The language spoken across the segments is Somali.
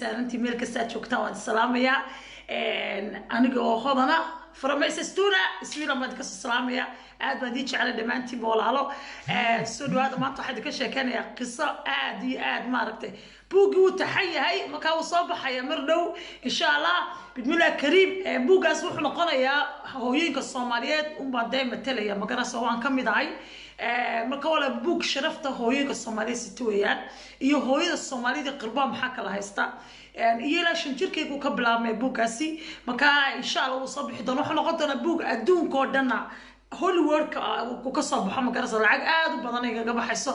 saarantii meel kasta joogtaan waan salaamaya aniga oo hodana faramaysastuna iswiila maad ka salaamaya aad baan idin jecel dhamaantii boolaalo soo dhawaada maanta waxaan ka sheekanayaa qiso aad iyo aad maaragtay buugi uu taxayahay marka uu soo baxaya mar dhow insha Allah bidmillah kariim buugaas wuxuu noqonayaa hooyinka Soomaaliyeed baan dayma talaya magarasa waan kamid ahay marka wala buug sharafta hooyinka Soomaaliyeed sitooyaan iyo hooyada Soomaalida qirba maxaa kala haysta iyo la shan jirkaygu ka bilaabmay buugaasi marka insha Allah uu soo bixi doono wuxuu noqon doonaa buug adduunka oo dhan Hollywood ka soo baxo magarasa lacag aad u badan ay kaga baxayso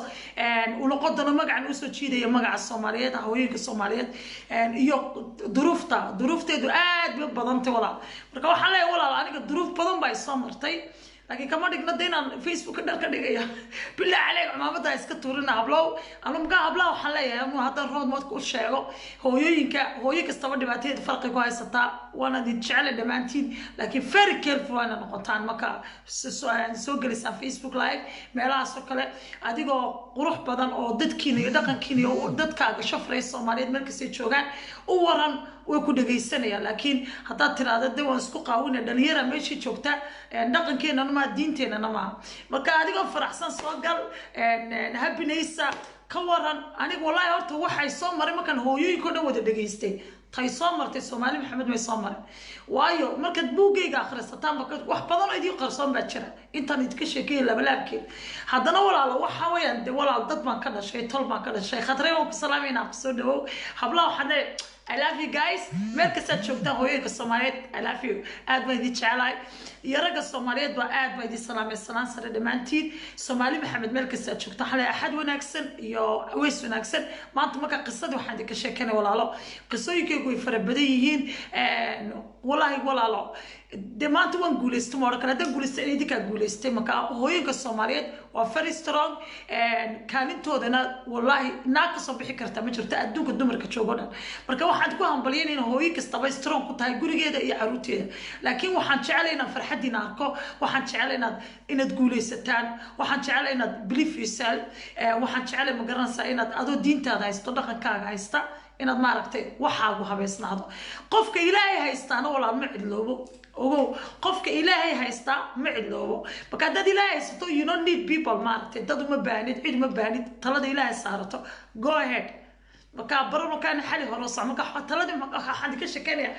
uu noqon doono magacan u soo jiidayo magaca Soomaaliyeed hooyinka Soomaaliyeed iyo duruufteedu aad u badan tahay walaal marka waxa la walaal aniga duruuf badan bay soo martay لكن كمان نقدر فيسبوك كده كده بالله عليك عمامة ده إسكت تورنا هبلاو أنا مقا هبلاو حلايا مو هذا الرود ما تقول شيء هو يك استوى دماتين فرق كويس ستا وأنا دي تشعل دماتين لكن فرق كيف وأنا نقطان مكا سوق لسه فيسبوك لايف ملا سوكله أديكو قروح بدن أو ضد كيني دقن كيني أو ضد كاغ شوف رئيس الصوماليين مركزي شوغان وورن ويكون دقيسنيا لكن حتى ترى هذا الدول سكو قاونا دنيرة ماشي شوكتا دقن كينا نما دينتنا نما marka adiga faraxsan soo gal happinessa ka waran aniga wallahi horta waxay soo maray markan hooyooyinka dhan wada dhageystay tay soo martay Soomaali Maxamed way soo maray waayo marka buugayga akhrisataan marka wax badan ay idin qarsoon baa jira internet ka sheekay labalaabkii hadana walaalo waxa weeyaan walaal dad baan ka dhashay tol baan ka dhashay khatray oo salaamina soo dhawo habla waxaan I love you guys meel kasta joogtaan hooyinka Soomaaliyeed I love you aad baan idin jecelahay يرجع الصوماليات وقاعد بدي سلام السلام سر دمانتين صومالي محمد ملك الساتشوك تحلى أحد ونكسن يا ويس ونكسن ما أنت ما كقصة وحدي كشكنا ولا لا قصة يكوي فربديين والله ولا لا دمانت ونقول استمر كنا دنقول استني دي كقول استمر هويك الصوماليات وفري سترونج كانت تودنا والله ناقص بحكرته ما جرت أدوك الدمر كتشوفنا مركا واحد كوهم بليين إنه هويك استبى سترونج كنت هيقول كده يعروتيه لكن واحد شعلنا فرح حدنا أركو وحن شعلنا إن تقولي ستان وحن شعلنا بليف يسال وحن شعلنا مقرن ساينا أدو دين تادا يستطيع كاغا يستا إن ما ركتي وحاجو هبسنا هذا قفك إلهي هيستانا ولا معدلوبو قفك إلهي هيستا معدلوبو بكذا إلهي ستو you don't need people ما ركتي تدو مبانيد عيد مبانيد تلا دي إلهي صارته go ahead مكابرو مكان حالي هروسع مكا تلا دي مكا حد كشكانيا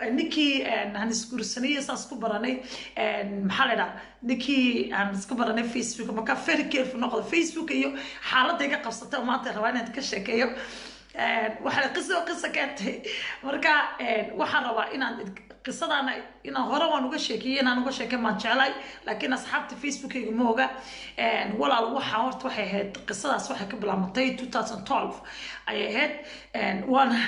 نكي هنسكور السنية ساسكو براني محلنا نكي هنسكو براني فيسبوك مكا فرق في نقطة فيسبوك يو حالة دقيقة قصته وما تغواني تكشك يو وحنا قصة كانت مركا وحنا روا إن قصة أنا إن هروا نقشكي أنا نقشكي ما نشعلي لكن أصحابتي فيسبوك يجمعوها ولا وحاورت وحيد قصة صح قبل عمتي 2012 أيهد وأنا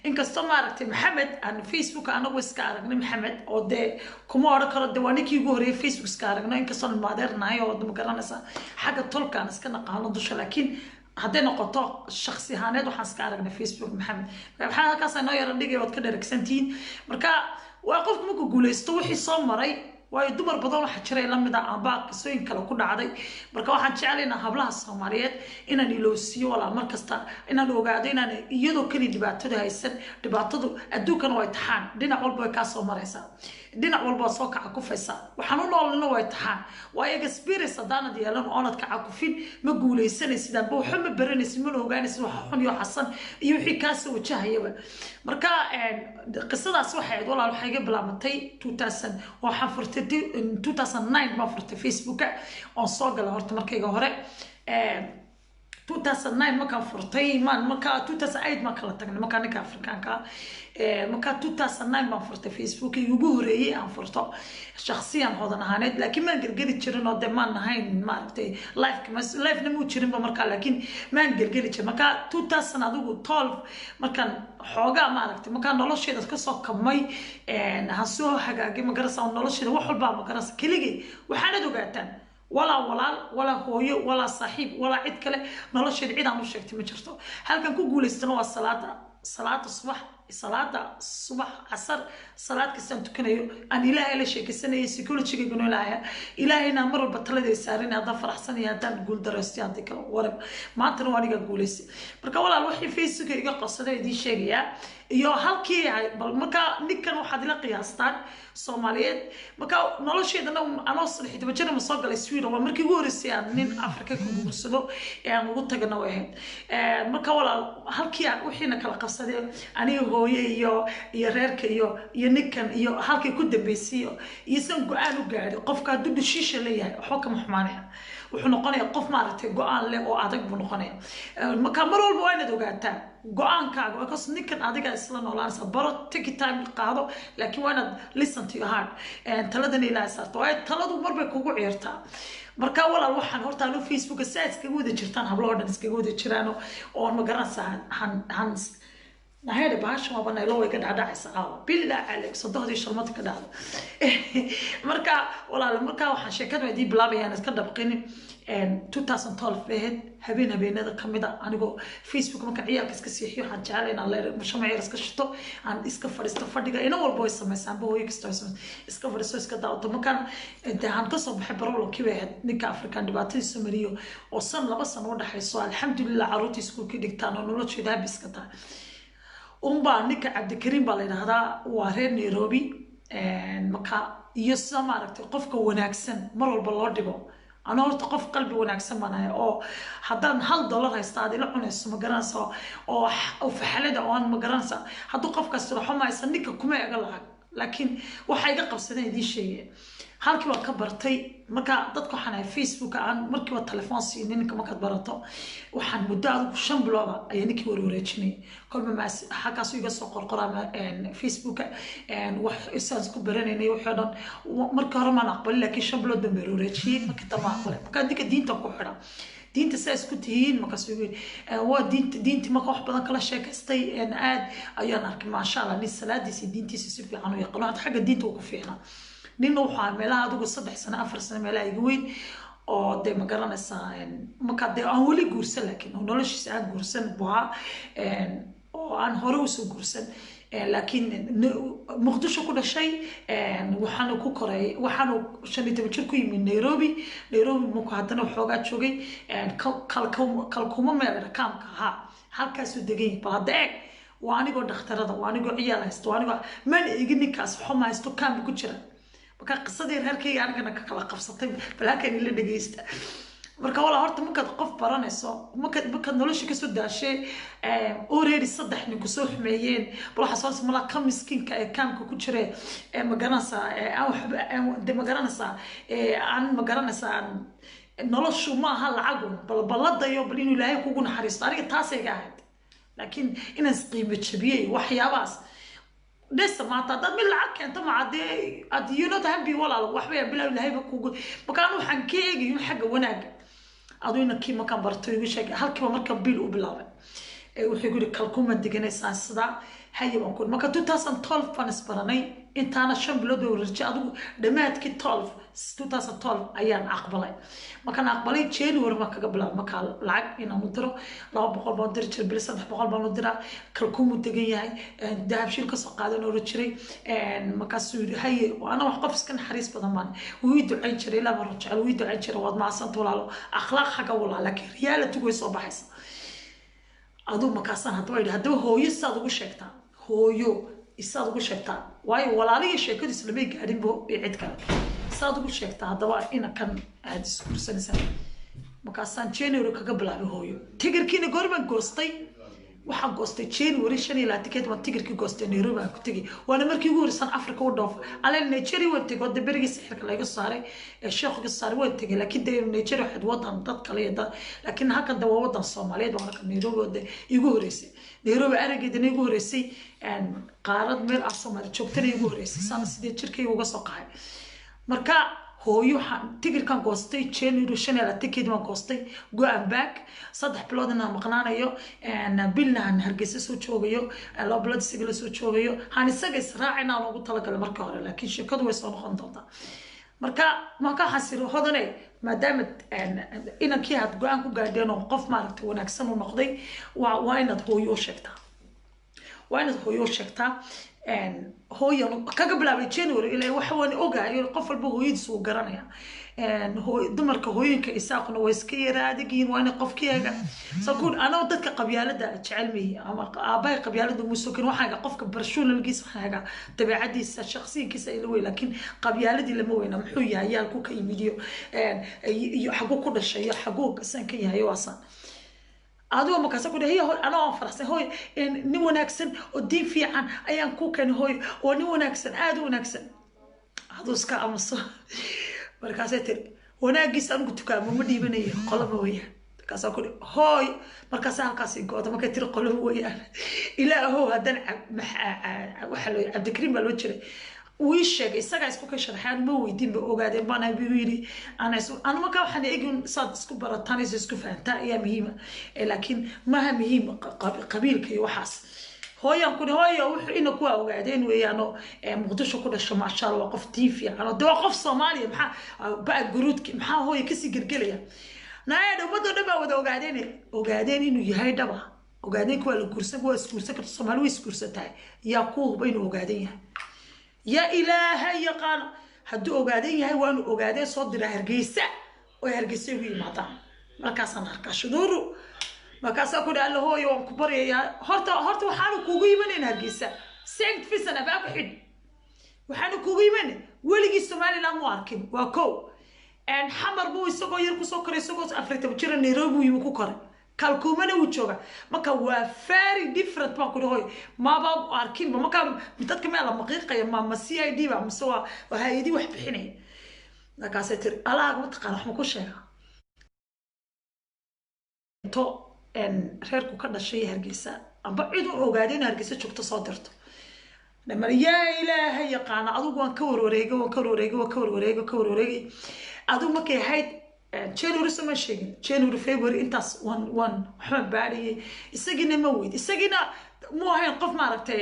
إنك استمرت محمد عن فيسبوك أنا وسكارنا محمد أو ده كم أرى كرد دوانيك يجوري فيسبوك سكارنا إنك صار المادر ناي أو دمكرنا حاجة طلق أنا سكنا قانون دوش لكن هذا نقطة الشخصي هاند وحنسكارنا فيسبوك محمد فبحنا كاسا ناير نديجي وتكدر كسنتين مركا وقفت مكو جولستو وحي صمري ويدمر بدون حشري لما دا عباق سوين كلا كنا عادي مركا واحد شعلنا هبلها الصوماليات إن نلوسيو ولا مركزتا إن لو قاعدين أنا يدو كني دبعتده هيسن دبعتده أدو كانوا يتحان دينا قلبو يكاسو مريسا دينا قلبو صوك عكوفيسا وحنون الله لنا يتحان وأيق سبيرس دانا ديالون أونت كعكوفين مقولي سنة سيدان بو حم برنس منو جانس وحن يو حسن يوحي كاسو وشهيبه مركا قصة سوحة ولا الحاجة بلا متي 2000 وحفرت 2009 ما فرت فيسبوك أو صاق لهرت مركيجا هراء 2009 ما كان فرتي ما كان 2008 ما كان تقني ما كان كأفريقيا ما كان 2009 ما فرت فيسبوك يجوري أن فرته شخصيا هذا نهاند لكن ما نقدر تشرنا دمان نهاين ما عرفتي لايف نمو تشرين بمركا لكن ما نقدر تشرنا ما كان 2000 هذا 12 ما كان حاجة ما عرفتي ما كان نلاش شيء تكسر كمي هسوا حاجة ما جرس أو نلاش شيء وحول بقى ما جرس كلجي وحنا دوجتان ولا هو ولا صاحب ولا عد كله نلاش شيء عيد عم نشكت ما شرته هل كان كوجول استنوا الصلاة صلاة الصبح عصر صلاة كسان تكنيو أن إلهي لشيء كسنة يسيكول شيء يقولون لها إلهي نامر البطلة دي سارين هذا فرح سنة هذا نقول درستي عندك ورب ما ترواني قوليسي بركة ولا الوحي في سك يقع صدق دي شيء يا هالكي مركا نكنا واحد لا قياستان Soomaaliyeed marka nolosheedana aan oo saxid bajana ma soo galay Sweden waa markii ugu horeysay aan nin Afrika ku guursado ee aan ugu tagana way ahayd marka walaal halkii aan wixiina kala qabsadeen aniga hooyo iyo reerka iyo ninkan iyo halkii ku dambeysay iyo san go'aan u gaaray qofka haduu dhishiisha leeyahay waxa ka maxmaanaya wuxuu noqonayaa qof maaragtay go'aan leh oo adag buu noqonayaa marka mar walba waa inaad ogaataa go'aankaaga waa kaas ninkan adiga isla noolaanaysa baro take time qaado laakiin waa inaad listen to your heart taladan ilaahay saarto ay taladu marba kugu ciirtaa marka walaal waxaan horta aan Facebook site iskaga wada jirtaan hablo dhan iskaga wada jiraan oo ma garanaysaa han نهاية باش ما بنا يلوي كده عدا عساو بالله عليك صدق دي شرمت كده مركا ولا مركا وحشكنا دي بلا بيان كده بقيني 2012 بهد هبين هذا كمدا أنا جو فيسبوك ما كان عيال كسيحيو حنجالين الله مش ما يرسك شتو عن إسكفر استفردي أنا أول بويس ما سام بوي كستوس إسكفر استوس كده وطبعا كان أنت هنقص بحب رولو كي واحد نيكا أفريقيا دباتي سمريو وصل لبس أنا وده حيسوا الحمد لله عروتي سكول كده كتانو نقول شو ده بس كده نيكا عبد الكريم بالله هذا وارد نيروبي مكا يسمى ركت قفك وناكسن مرة بالله دبوا أنا قلت قف قلبي وناكسن مناي أو حتى $1 هيستعدي لعنة اسمه جرانسا أو في حالة أو أنا مجرانسا حتى قف كسر حما يسنيك كم يقلعك لكن وحاجة قبسنا دي شيء halkii waa ka bartay marka dadku waxaan Facebook aan markii waa telefoon siinay ninka marka barato waxaan muddo 5 bilood ayaan ninkii wareejinay kolba ma xaqaas iga soo qorqorama Facebook wax isaas ku baranayay waxa dhan marka hore ma aqbalay laakiin 5 bilood baan wareejiyay marka tama aqbalay marka dinka diinta ku xidha diinta saas ku tihiin marka soo waa diinta marka wax badan kala sheekaystay aad ayaan arkay ma sha Allah ni salaadiisa diintiisa si fiican u yaqaan xagga diinta ku fiicnaa نينو وحنا ملاها دوغو 7 سنة 4 سنة ملاها يقوين أو ده مقارنة ساين مكان ده أولي جورسن لكن هو نلاش ساعات جورسن بها أو عن هروس جورسن لكن مقدوش كل شيء وحنا كوكري وحنا عشان يتبشركوا من نيروبي مقعدنا وحوجات شوقي كالكوما ما ركام كها هالكاسو دقيق بعدك وأنا قد اخترت وأنا قد عيال هست وأنا قد من يجيني كاس حما هستو كام بكتير marka qisadii reerkayga anagana ka kala qabsatay balaakan ila dhageysta marka wala horta markaad qof baranayso marka nolosha ka soo daashay already saddex nin ku soo xumeeyeen bal waxa soo samala ka miskiinka ee kaamka ku jira ma garanaysa ma garanaysa aan ma garanaysa noloshu ma aha lacagun baladayo bal inuu ilaahay kugu naxariisto aniga taasay ga ahayd laakiin inaan qiimo jabiyay waxyaabaas لسه ما تعطى من العك أنت ما عاد ينو تهم بي ولا وحبي بلا ولا هاي بكو مكانه حنكيج يوم حاجة وناج أظن كي مكان برتوي وش هل كي مركب بيل وبلا وحيقول لك كلكم من دقني ساس صداع هاي بنقول مكان 2012 فانس براني أنت أنا شن بلاد ورجع أدو دمات كي 2012 أيام أقبلي مكان أقبلي تشيل ورما قبل مكان العق إن مدرو لا بقول بندر تشيل بلسه بقول بندر كلكم مدقني هاي دهب شيل قصة قاعدة نورتشري مكان سوري هاي وأنا وقف سكن حريص بضمان ويدو عينشري لا برجع ويدو عينشري وضع مع سنت ولا أخلاق حاجة ولا لكن ريالة تقوي صباح حس أدو مكاسن هدو هو يصادق وشكتا هو يصادق وشكتا واي ولا لي شيء كده سلبي قاعدين بو يعيد كلام صادق وشكتا هذا إنا كان عادي سكور سنة مكاسن جانوري كقبل هو تيجر كيني قربان قصتي waxaan goostay January 5 ticket waan tigirkii goostay Nairobi aan ku tagay waana markii ugu horeysay Afrika u dhoof aleen Nigeria waan tagay wada berigi sixirka laga saaray sheekhiga saaray waan tagay laakiin Nigeria waxad wadan dad kale laakiin halkan waa wadan Soomaaliyeed waan ka Nairobi wada igu horeysay Nairobi arageedana igu horeysay qaarad meel af Soomaali joogtana igu horeysay sana sidee jirkay uga soo qaxay marka هويو تيجركان قصتي تشيني روشني على تيكيد ما قصتي جو أم باك صدق بلادنا مقنعنا يو نبيلنا هنرجس سوتشوغيو لا بلاد سجل سوتشوغيو هنسجس راعينا ونقول طلق المركة لكن شكد ويصون خنطة مركا حسيرو هذا ما دامت إن كي هتجوان كوجادين وقف مارك ونكسن ونقضي وين هويو شكتها وين هو شكتا هو كقبل أبي جنوري إلى وحوان أوجا يقف البهويد سو قرنيا هو دمر كهوين كإساقنا ويسكي رادقين وأنا قف كيجا سأقول أنا ودتك قبيلة ده تعلمي أما أباي قبيلة ده مسكين وحاجة قف كبرشون الجيس حاجة تبع عدي الشخصي كيس إلوي لكن قبيلة دي لما وين محوية هي الكوكا يمديو يحقق كل شيء يحقق سنكية هي وصل adoo markaas ku dhahay ana waan faraxsan hooy nin wanaagsan oo diin fiican ayaan ku kan hooy oo nin wanaagsan aad u wanaagsan adoo iska amso markaas ay tir wanaagiis anigu tukaamo ma dhiibanayo qolaba weeyaan markaas ku dhahay hooy markaas halkaas goodo markay tir qolaba weeyaan ilaahu hadan waxa loo Cabdikariim baa loo jiray ويشك إسقى إسكو كشرحان مو يدين بأوجاد ما أنا بيقولي أنا ما كان حني أجون صاد إسكو برا تاني إسكو فانتا يا مهمة لكن ما هي مهمة قبيل كي وحاس هو يمكن هو يروح إنه كوا أوجادين ويانو مقدسه كل الشمع شار وقف تيفي أنا ده وقف صومالي محا بقى جرود محا هو يكسي جرجليا نايا ده بدو ده بقى أوجادين إنه يهاي دبا أوجادين كوا الكرسي كوا الكرسي كالصومالي ويسكرسي تاعي ياكوه بين أوجادين يا إلهي يا قال هدو أوجادين هاي وانو أوجادين صدر هرجيسة وهرجيسة وهي مطعم مركز أنا هركش دورو مركز أقول له هو يوم كبر يا هرت وحاله كوجي من هرجيسة سنت في سنة بقى حد وحاله كوجي من ولقي السومالي لا ماركين وكو أن حمر بو يسوق يركو سكر يسوق أفريقيا بتشير نيروبي يمكوكر كالكومنا وجوجا ما كان very different ما كده هاي ما بقى أركين ما كان بتتكلم على مقيقة ما مسيا دي بقى مسوا وهاي دي واحد بحني لكن ستر الله قلت قال حنا كل شيء تو إن خيركم كذا شيء هرجيسة بعيدوا أوجادين هرجيسة شو تصادرت لما يا إلهي يقانا أدو وان كور وريجي أدو ما كي هاي جانوري سما شيء جانوري فبراير انتاس وان حمد باري isagina ma weyd isagina muu ahayn qof ma aragtay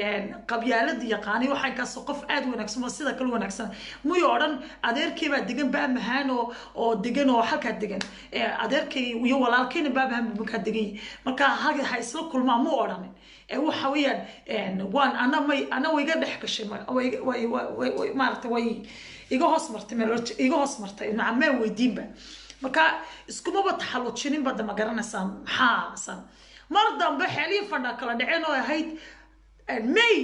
qabyaaladii yaqaanay waxay ka soo qof aad wanaagsan oo sida kale wanaagsan muu yoran adeerkii baa degan baa mahaan oo degan oo halka degan adeerkii iyo walaalkiina baa mahaan marka degan marka ha isla kulmaa muu oran waxa weeyaan waan ana wayga dhex gashay way ma aragtay way iga hoos martay macna weydiinba marka iskuma bataxalujinin bada ma garanaysan maxaa mar dambe xiliyo fadha kala dhaceen oo ahayd may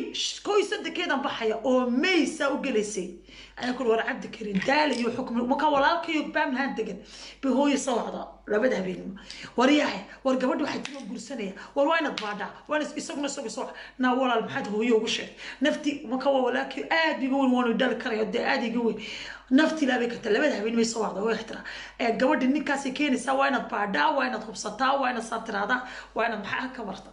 koysada keedan baxaya oo may saa u galeysay ay ku war Cabdikariim daal iyo xukm marka walaalkii baam haan degan bihooyo sawada labada habeen wariyahay war gabadhu waxa jiro gursanaya war wayna baada waan isaguna soo na walaal maxad hooyo ugu sheeg nafti marka walaalkii aad igu weyn waanu dal karayo aad igu weyn nafti la beekata labada habeen way soo wada way ixtira gabadha ninkaas keenaysa wayna baada wayna hubsataa wayna satirada wayna maxaa ka marta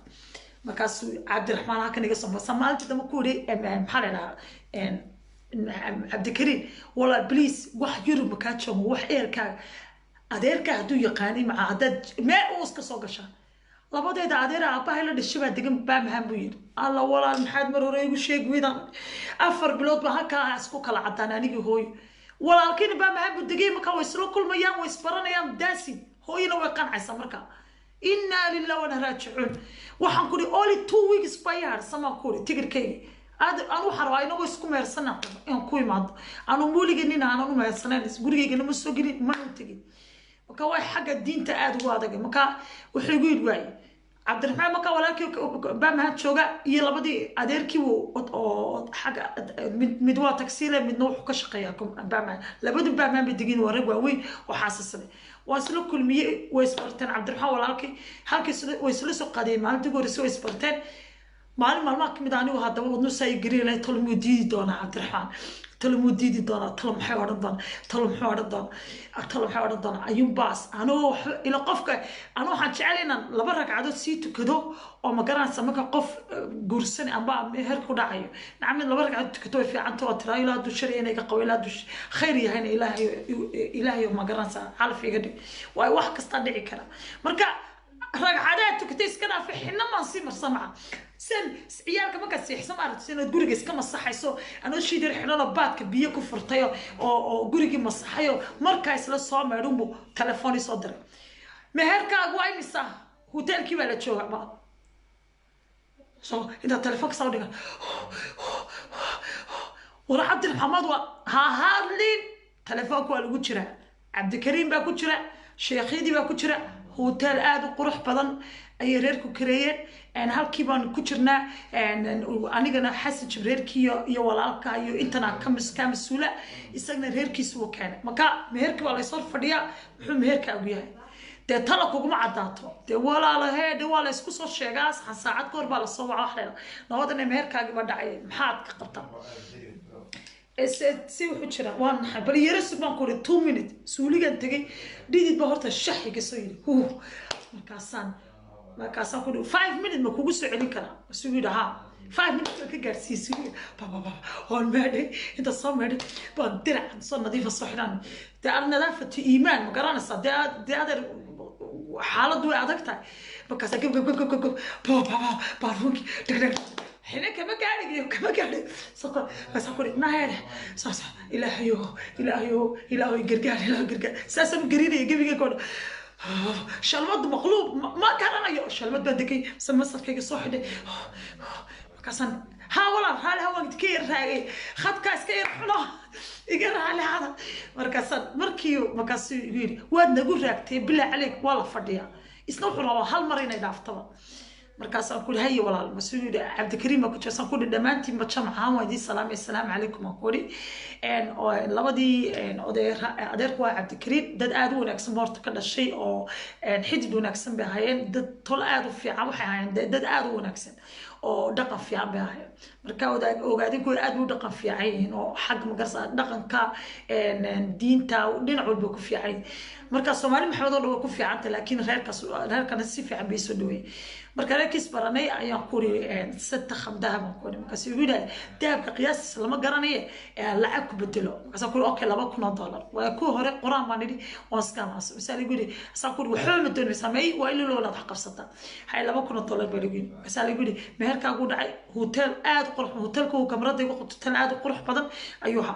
markaas Cabdiraxmaan halkan iga soo Soomaaliya dama ku yiri maxaa leeyahay Cabdikariim wala please wax yurub ka joogo wax eerka adeerka haduu yaqaani ma adad ma uu iska soo gashaa labadeeda adeer aabahay la dhashay baa degan baa mahan buu yiri alla walaal maxaad mar hore igu sheeg wiidan afar bilood ba halka isku kala cadaan aniga hooy walaalkiina baa mahan buu degay marka way isla kulmayaan way isbaranayaan daasi hooyina way qancaysa marka inna lillahi wa inna ilaihi raaji'uun waxaan ku dhig only 2 weeks bayar sama ku dhig tigirkayga anu xarwaa inagu isku meersana in ku imaado anu muuligeena aanu meersaneen gurigeyga ma soo gelin ma u tagin marka way xagga diinta aad ugu adag marka wuxuu igu yidhi Cabdiraxmaan marka walaalkii baa ma jooga iyo labadii adeerkii oo xagga mid waa taksiile midna wuxuu ka shaqeeyaa baa labadu baa ma digin warag waaweyn oo xaasasay واسلو كل مية ويسبرتين عبد الرحمن والعالكي هالكي ويسلو سو قديم مالتي قورسو ويسبرتين مالما كمداني وهذا ودنو سايقري لي تلمو ديدي دونا عبد الرحمن تلمو ديدي دونا تلم حوار دونا أيوم باس أنا إلى قفك أنا حنشعلنا لبرك عدد سيتو كدو أو مقارن سمكة قف قرسني أبا هركو داعي نعمل لبرك عدد كدو في عنتو تراي لا دو شرينا كقوي لا دو خيري هنا إلهي ومقارن عارف يقدر واحد كستدعي كلا مركا رجعات كتيس كنا في حنا ما نصير سمعة سن عيالك ما كسيح سمعت سن تقولي كم الصحيح أنا شيء در حنا نبات كبيه كفر طيا أو قولي ما صحيح مركز للصوم يرومو تلفوني صدر مهرك أقوى مسا هوتيل كي ولا شو بعض so inta telefoonka soo dhigan war cabdi maxamed ha hadlin telefoonka waa lagu jira cabdikariim baa ku jira sheekhyadii baa ku jira hotel aad u qurux badan ayay reerku kareeyeen halkii baan ku jirnaa anigana xasan jibreerkii iyo walaalka iyo intana ka mas-uula isagna reerkiisa uu keenay marka meherkii waa laysoo fadhiyaa muxuu meherka ugu yahay dee tala kuguma caddaato dee walaalahee dee waa laysku soo sheegaa saacad ka hor baa lasoo waca wax leeda nabadana meherkaagiiba dhacay maxaad ka qabtaa si wuxuu jira waa naxay bal yaro sugbaan ku uri 2 minutes suuligan tegay dhidid ba horta shaxiga soo yiri markaasaan ku uri 5 minutes ma kugu soo celin karaa suu yidhi haa 5 minutes ka gaarsiisay baba on meedhay inta soo meedhay baan dirac soo nadiifa soo xidhan dee aan nadaafatu iimaan ma garanaysaa dee adeer xaaladdu way adag tahay markaasaa gab baaruunki dhagdhag حنا كما قاعد سكر بس أقول نهار ساس إلهيو قرقار ساسم قريني يجيبي يقول شلمت مقلوب ما كان أنا يو شلمت بدكي سمسر كي صحدي كاسن هاولا وقت كير هاي خد كاس كير حنا يقرا على هذا مركاسن مركيو مكاسي يقول واد نقول راكتي بالله عليك والله فديا يسنوحوا الله هالمرينا يدافطوا markaasaan ku haye walaal masuulida cabdikariim ku jirsan ku dhamaantii ma jamcaan waadi salaam assalaamu calaykum qori oo labadii adeerku waa cabdikariim dad aad u wanaagsan boorta ka dhashay oo xidid wanaagsan bay hayeen dad tol aad u fiican waxay hayeen dad aad u wanaagsan oo dhaqan fiican bay hayeen marka ogaadin ku aad u dhaqan fiican yihiin oo xaq magarsa dhaqanka diinta dhinac walba ku fiican marka Soomaali maxamed oo dhaw ku fiicanta laakiin reerkana si fiican bay soo dhaweeyay marka reerkiis baranay ayaan ku ri 6 dahab ku ri marka si wiilay dahabka qiyaas lama garanayo lacag ku bedelo marka ku okay $2,000 waa ku hore quraan ma nidi waskaas misal gudi asan ku wuxuu ma doonay sameey waa ilaa loo wada qabsata hay $2,000 baa lagu misal gudi meherka ugu dhacay hotel aad qurux hotelku kamarada ugu hotel aad qurux badan ayuu ha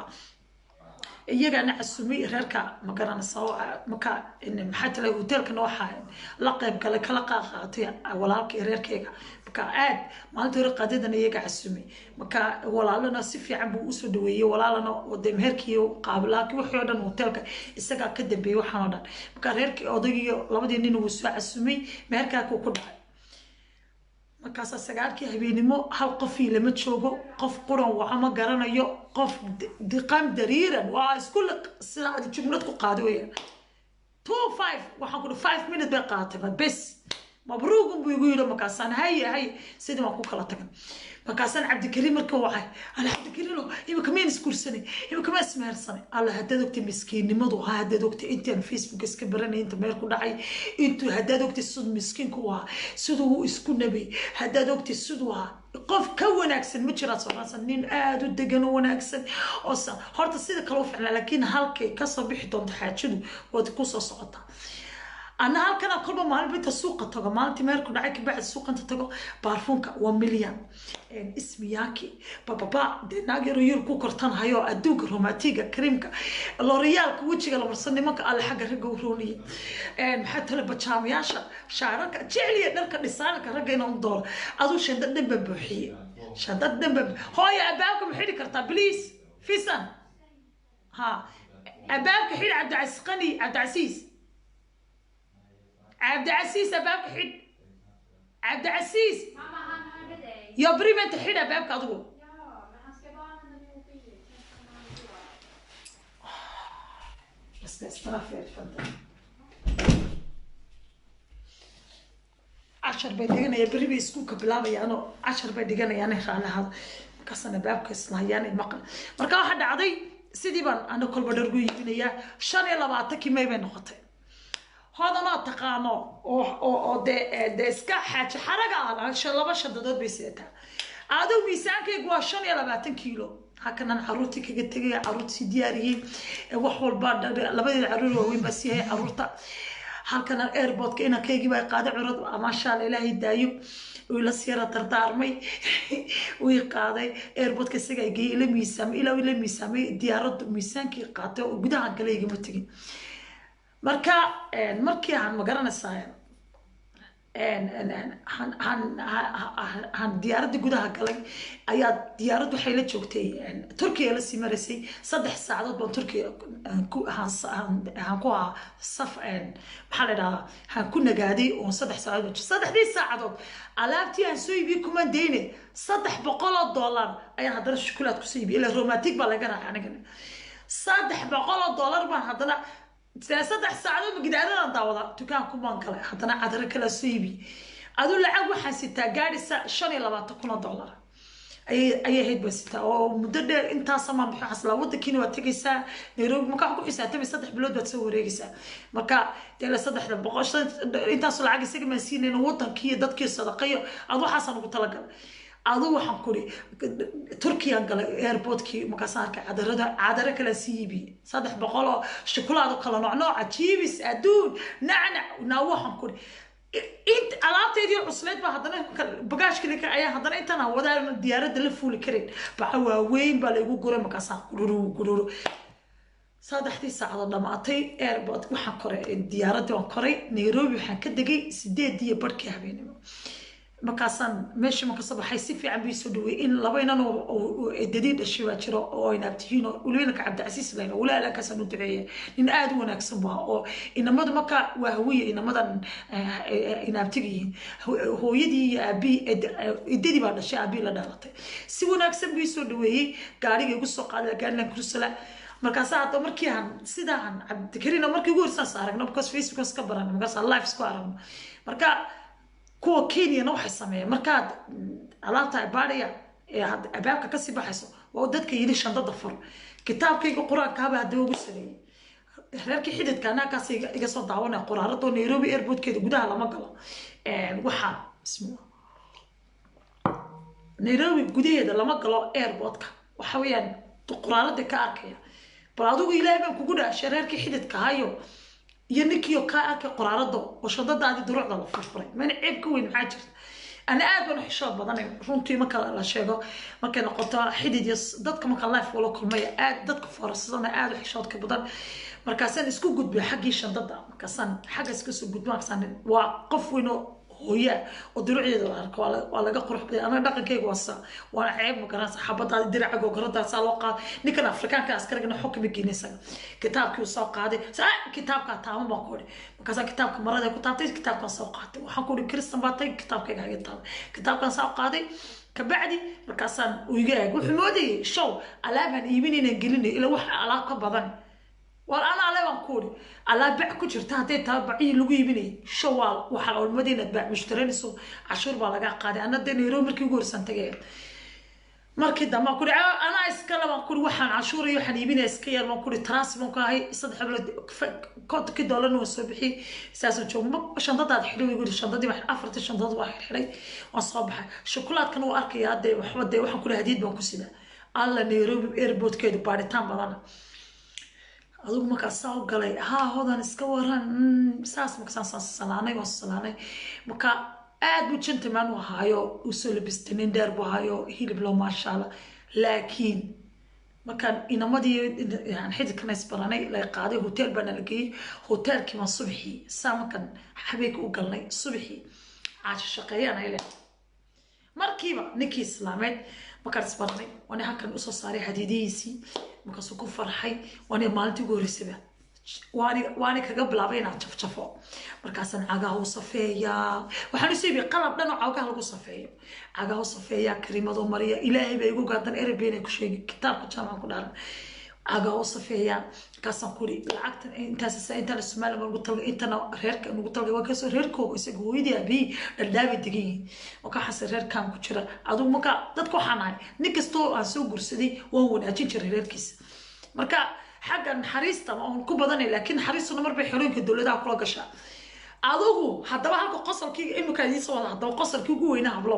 iyagana casumay reerka ma garanaysaa marka in maxaa tala hotelka noo xaayeen la qayb kale kala qaaqaatay walaalkii reerkayga marka aad maalinta hore qadadan iyaga casumay marka walaalana si fiican buu u soo dhaweeyay walaalana waday meherkii qaablaaki wixii oo dhan hotelka isaga ka dambeeyay waxaan oo dhan marka reerkii odaygiyo labadii nin uu soo casumay meherka ku dhacay markaas sagaalkii habeenimo hal qof lama joogo qof quran waxa ma garanayo qof diqam dariiran waa isku sida jumlad ku qaado weeyaan 25 waxaan ku 5 minutes bay qaatay bas mabruuq buu igu yiri markaasaan hay sidii ma ku kala tagan markaasaan cabdikariim markuu wacay ala cabdikariim ima kameen iskursanay ima kameen ismeersanay alla hadad ogtay miskiinimadu hadad ogtay intaan Facebook iska baranay inta meel ku dhacay intu hadad ogtay sud miskiinku waa sidoo isku nabay hadad ogtay sidoo qof ka wanaagsan ma jira soorasan nin aad u degan oo wanaagsan oo horta sida kale u ficnaa laakiin halkay ka soo bixi doonto xaajadu wad ku soo socotaa أنا هالكنا كل ما هالبيت السوق تجا مالتي ماركو دعيك بعد السوق أنت تجا بارفونك 1 مليون اسمي ياكي بابا ده ناجر يركو كرتان هيو أدوك روماتيكا كريمكا لوريال كوتشي على مرسني ماك على حاجة رجوروني حتى لبتشام ياشا شعرك جعلي نركب لسانك رجعنا نضل أدو شدد ببحي شدد بب هاي أباكم حيل كرتا بليز في سن ها أباك حيل عبد العزيز عبد العزيز عبد العزيز أباك حد عبد العزيز يا بريمة تحيد أباك أضو بس استرافي تفضل 10 بيدقنا يا بريمة يسكوك بلابا يعني 10 بيدقنا يعني على هذا كسر أباك إصلاح يعني المقل مركا واحد عضي سيدي بان أنا كل بدرجو يبني يا شان يلا بعتكي ما يبين نقطة هذا ما تقانو أو ده إسكا حاجة حركة على شلبا شددت بيسيتها هذا ميزان كي قواشان يلا 20 كيلو هكذا عروتي كي قلت لي عروتي دياري وحول بعد لبدي العرور وين بس هي عروتها هكذا ايربود كينا كي يجيب قاعد عروض ما شاء الله إلهي دايو ولا سيارة تردارمي ويقاضي ايربود كسيجا يجي إلى ميزان إلى ميزان ديارات ميزان كي قاطع وجودها عن كلي يجي متجين markii aan ma garanaysaa han diyaaradda gudaha galay ayaa diyaaraddu waxay la joogtay turkiya la sii maraysay 3 saacadood baan turkiya han ku saf maxaa la dhahaa han ku nagaaday oo 3 saacadood 3 saacadood alaabtii aan soo iibiyey kuma deyne $300 ayaan haddana shukulaad ku soo iibiyey ilaa romantic baa laga raacay aniga $300 baan haddana 3 saacadood gidaaradan daawada dukaanku baan galay haddana cadar kala soo iibiyey aduu lacag waxaan sitaa gaadhisa $25,000 ayay ahayd baa sitaa oo muddo dheer intaas ama maxaa xaslaa wadankiina waa tagaysaa Nairobi marka ku xisaabtamay 3 bilood baad soo wareegaysaa marka dela 300 intaas lacag isaga ma siinayna wadankii dadkii sadaqayo aduu xasan ugu talagalay aduu waxaan kuri Turkiya galay airportkii markaas arkay cadaro kala siibi 300 shukulaad kala nooc ajiibis aduun nacna waxaan kuri انت alaabteedii cusleed ba hadana bagaashkii ayaa hadana intaan wadaan diyaaradda la fuuli karin baa waaweyn baa lagu guray markaas gururu 3 saacadood dhamaatay airport waxaan koray diyaaradda waan koray Nairobi waxaan ka degay 8 barkii habeenimo markaasan meeshii markaas waxay si fiican bay soo dhaweey in laba inan oo edadiid dhashay jiro oo inaabtihiin oo waliba ka Cabdi Leena walaala ka soo duceeyay in aad u wanaagsan baa oo inamada marka waa hawiye inamadan inaabtigiin hooyadii abi edadii baa dhashay abi la dhalatay si wanaagsan bay soo dhaweeyay gaariga igu soo qaaday gaarigan kursala markaas hadda markii aan sidaan Cabdi markii ugu horsan saaragno because Facebook ka baran markaas live isku aragno marka kuwa Kenya waxay sameeyeen markaad alaabta baariya ee abaabka ka sii baxayso waa dadka yiri shandada fur kitaabkayga quraanka haba hadda ugu sameeyay reerkii xididkana ka sii iga soo daawanay quraarado Nairobi airportkeeda gudaha lama galo waxa bismillah Nairobi gudaheeda lama galo airportka waxa weeyaan quraarada ka arkaya bal adigu ilaahay baan kugu dhaashay reerkii xididka hayo ينكيو كاك قرارده وشدد هذه دروعده الفرفري من عيب كوين حاجر انا aad baan xishood badan runtii marka la sheego marka noqoto xidid dadka marka life wala kulmay aad dadka farasana aad xishood ka badan markaasan isku gudbay xaqii shandada markaasan xaga isku soo gudbay markaasan waa qof weyn hooya oo duruucdeeda la arko waa laga qurux badan ana dhaqankayga wasa waa ceeb ma garanaysa xabada diracago garada loo qaad ninkan Afrikaanka askarigana xukumi geynaysa kitaabkii soo qaaday kitaabka taamo ma qoray markaas kitaabka marada ku taabtay kitaabka soo qaatay waxaan ku kristan baatay kitaabkayga haga taabay kitaabkan soo qaaday kabacdi markaasan u iga eeg wuxuu moodayay show alaaban iibinayna gelinay ila wax alaab ka badan وانا على بنقول على بيع كجرت هدي تبعي لو يبني شوال waxa oo madina baa mushtarinayso cashuur baa laga qaaday ana Nairobi markii ugu horsan tagay markii dama ku ana iska laba ku waxaan cashuur iyo waxaan iibinay iska yar ma ku transfer ka hay $3 oo soo bixi saaso joogmo shandadaad xidhay igu shandadii wax 4 shandad wax xidhay waan soo baxay shukulaadkan uu arkay hadee waxaan ku hadiid baan ku sida alla Nairobi airportkeedu baaritaan badan aduu marka soo galay hodan iska waran saas marka salaanay marka aad u gentleman wahayo u soo labisteen dheer wahayo hilib loo maasha Allah laakiin marka inamadii aan xididkana isbaranay la qaaday hotel bana la geeyay hotelkii ma subaxii saamakan xabeek u galnay subaxii aasha shaqeeyana ilaa markiiba ninkii islaameed markaan isbarnay wana halkan u soo saaray hadiidiisi markaas ku farxay wana maalintii ugu horeysay waani kaga bilaabay inaan jafjafo markaasan cagaha u safeeya waxaan isii bi qalab dhan oo cagaha lagu safeeyo cagaha u safeeya karimado mariya ilaahay bay igu gaadan erebeena ku sheegay kitaabka jaamac ku dharan cagaha u safeeya kaasan kuri lacagtan inta la Soomaaliya ugu talay intana reerka ugu talay waa kasoo reerkooda isagu weydii abi dhaldaabi digay oo ka xasir reerkan ku jira aduu marka dadku waxaan nin kasto aan soo gursaday waa wanaajin jiray reerkiisa marka xagan xariista oo ku badan laakiin xariistuna marba xirooyinka dawladda kula gasha adugu hadaba halka qosolkii imika idin soo wada hadaba qosolkii ugu weynaa hablo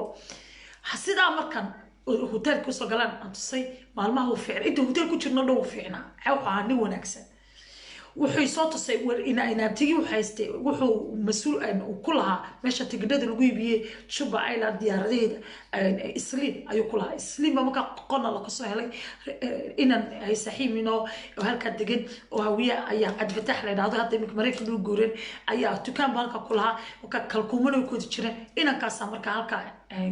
sida markan hotelku soo galaan antusay maalmaha uu fiicnaa inta hotel ku jirno dhow fiicnaa waxa nin wanaagsan wuxuu soo tusay inaabtigii u haystay wuxuu mas-uul ku lahaa meesha tigidhada lagu iibiyey Juba Island diyaaradeeda Isliin ayuu ku lahaa Isliin ba marka qonna la kasoo helay inan ay saaxiibino oo halka degan oo hawiya ayaa Cabdifatax la yiraahdo hadda imika Mareykan uu guureen ayaa dukaan halka ku lahaa marka kalkuumana ku jireen inankaas marka halka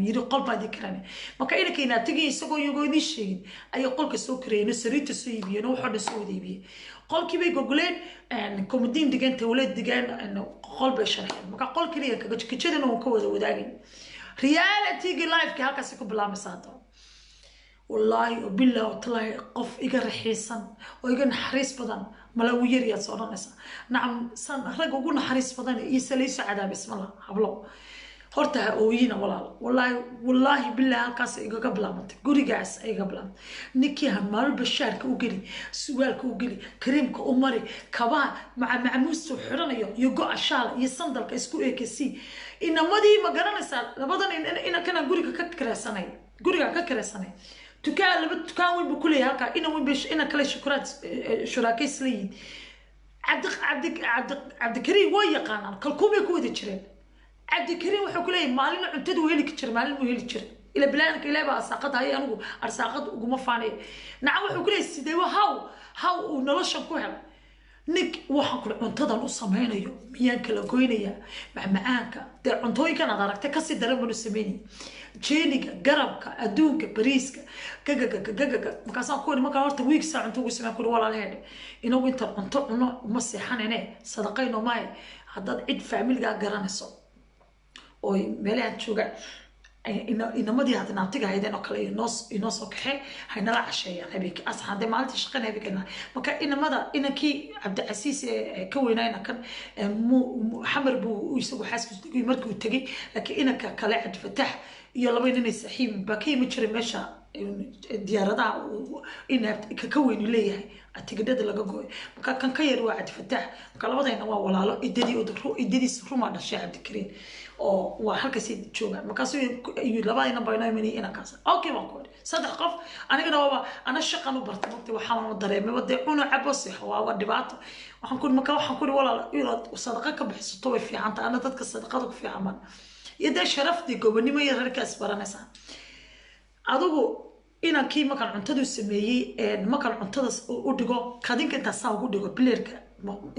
yiri qolba dikrane marka inanka inaabtigii isagoo iyagoo idin sheegin ay qolka soo kareeyeen sariirta soo iibiyeen oo waxa soo iibiyeen qolkii bay gogoleen komadiin digan tawlad digan qol bay sharxeen marka qol kaliya kaga jikadana uu ka wada wadaagay reality life ka halkaas ku bilaabmaysaa wallahi billahi tallahi qof iga raxiisan oo iga naxariis badan mala uu yar yaad soonaysa nacam san rag ugu naxariis badan iyo salayso cadaab bismillah hablo horta ooyina wallahi billahi halkaas iga bilaabantay gurigaas iga bilaabantay ninkii hamaal bashaarka u gali suwaalka u gali kareemka u mari kabaa macmuus xiranayo iyo go'a shaal iyo sandalka isku eekasi inamadii ma garanaysaa labadan in kana guriga ka kareysanay tukaan weyn buu ku leeyahay halka ina kale shuraakays leeyihiin cabdikariim way yaqaanaan kalkuumay ku wada jireen cabdikariim wuxuu ku leeyahay maalin cuntada heli jiray maalin uu heli jiray ila bilaanka ilaa ba saaqad hay anigu arsaaqad uguma faanay nacam wuxuu ku leeyahay sidee how uu noloshan ku helay nik waxaan ku cuntadan u sameynayo miyaan kala goynaya macmacaanka dee cuntooyinkan aad aragtay kasii daran banu sameynay jeeniga garabka adduunka bariiska gagaga markaasaan ku wani markaan horta wiig saa cunto ugu sameyn kuri walaalheedhe inagu inta cunto cuno uma seexanene sadaqayno maahe haddaad cid faamiligaa garanayso oo meelahan jooga inamadii hadda naabtiga haydeen oo kale inoo soo kaxee haynala casheeyaan habeenkii asxaabde maalintii shaqana habeenkii marka inankii Cabdicasiis ka weynayna kan xamar buu isagu xaaskiisu tagay markii uu tagay laakiin inanka kale Cabdifatax iyo laba inay saaxiib ba ka yimi jiray meesha diyaaradaha ka weyn leeyahay tigidhada laga gooy marka kan ka yar waa Cabdifatax marka labadayna waa walaalo idadiis ruma dhashay Cabdikariim oo waa halkaas jooga markaas iyo labadayna bayna imanay inankaas okay waan ku saddex qof anigana waa ana shaqan u bartay waqti waxaan dareemay wada cuno cabos waa dhibaato waxaan ku walaal inaad sadaqa ka bixiso way fiican tahay ana dadka sadaqada ku fiican yada sharafti gobonimo iyo reerkaas baranaysa adigu inankii markaan cuntada sameeyay markaan cuntada u dhigo kadinka inta saa ugu dhigo bileerka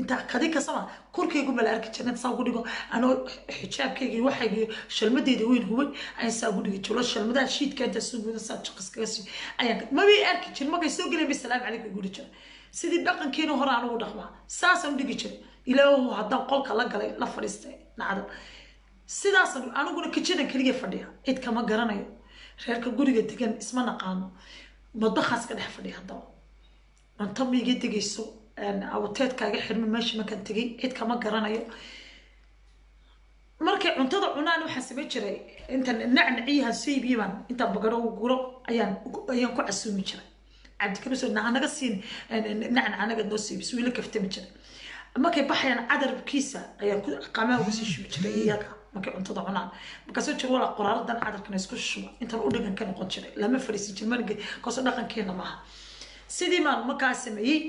inta kadinka sama korkeygu mala arki jirnaa saa ugu dhigo anoo xijaabkeyga waxayga shalmadeeda weyn hubay ayaan saa ugu dhigi jiro shalmadaha shiidka inta soo guda saa jaqaskaga sii ayaan ma bi arki jirin markay soo galeen bisalaam calaykum ugu dhigi sidii dhaqankeena hore aan ugu dhaqmaa saasaan dhigi jiray ilaahu haddaan qolka la galay la fadhiistay nacdab sidaas aniguna kitchen kaliya fadhiya cid kama garanayo reerka guriga degan isma naqaano madbaxaas ka dhex fadhiya hadaba cunto miiga degayso awteedkaaga xirmi meesha markaan tegay cid kama garanayo markay cuntada cunaan waxaan samey jiray inta nacnaciyahan saybiibaan inta bagaro guro ayaan ku casuumi jiray cabdikariim soo naga siin nacnaanaga noo saybis wiila kaftami jiray markay baxayaan cadarkiisa ayaan ku qamaa ugu sii shubi jiray iyaga markay cuntada cunaan markaasoo jir wala qoraaradan cadarkana isku shuba inta u dhigan ka noqon jiray lama fariisin jirin markii kaasoo dhaqankeena maaha sidii maan markaa sameeyey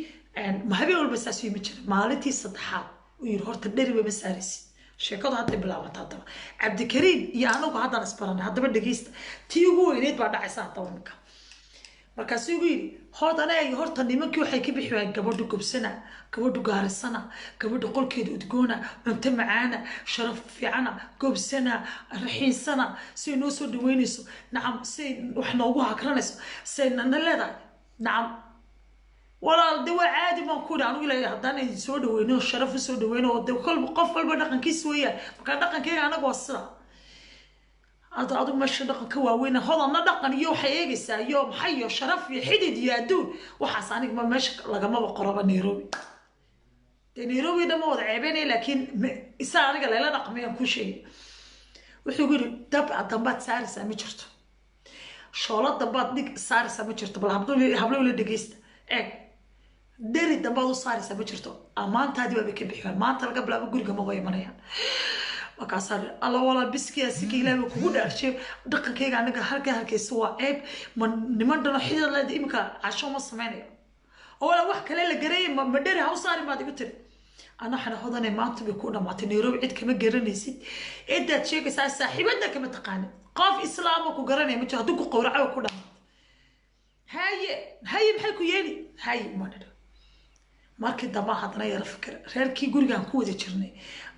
ma habeen walba saas yimi jiray maalintii saddexaad uu yiri horta dheri bay masaarisi sheekadu hadda bilaabanta hadaba Cabdikariim iyo anagu haddana isbaranay hadaba dhageysta tii ugu weyneed baa dhacaysa hadaba markaas uu yiri horta nimankii waxay ka bixiyaan gabadhu gobsana gabadhu gaarisana gabadhu qolkeeda udgoona cunto macaana sharaf fiicana gobsana raxiisana si noo soo dhaweynayso nacam si wax noogu hakranayso si nana leedahay nacam walaal dawa caadi ma ku dhaanu ilaa haddana soo dhaweyno sharaf soo dhaweyno oo qof walba dhaqankiisa weeyaan marka dhaqankeyga anaga waa sida هذا أظن مش دقن كواوين هذا ندقن يو حيجيسا يوم حيو شرف يحدد يادون وحسانك ما مش لقى ما بقرب نيروبي نيروبي ده موضوع عيبني لكن إسارة قال لا رقم يكون شيء ويقول دبع دبات سعر سامجرت شغلات دبات ديك سعر سامجرت بل هبلو اللي دقيست داري دبات سعر سامجرت أمان تادي وبيك بحيوان ما أنت قبل أقول جم ما بيمنيان وكاسر الله والله بسكي سكي لا بكون أشياء دقن كيجا عنك هركة سوا عيب من نمدنا حيدا لا دي إمك عشان ما سمعني ولا واحد كلا لجري ما دري هوصاري ما تقول أنا حنا هذا ما أنت بيكون ما تنيرو عيد كم جرني سيد إذا تشيك صاحبنا كم تقاني قاف إسلامك وجرني متى هدوك قورعة وكذا هاي محيكو يلي هاي ما ندري markii daba hadana yar fikir reerkii gurigan ku wada jirnay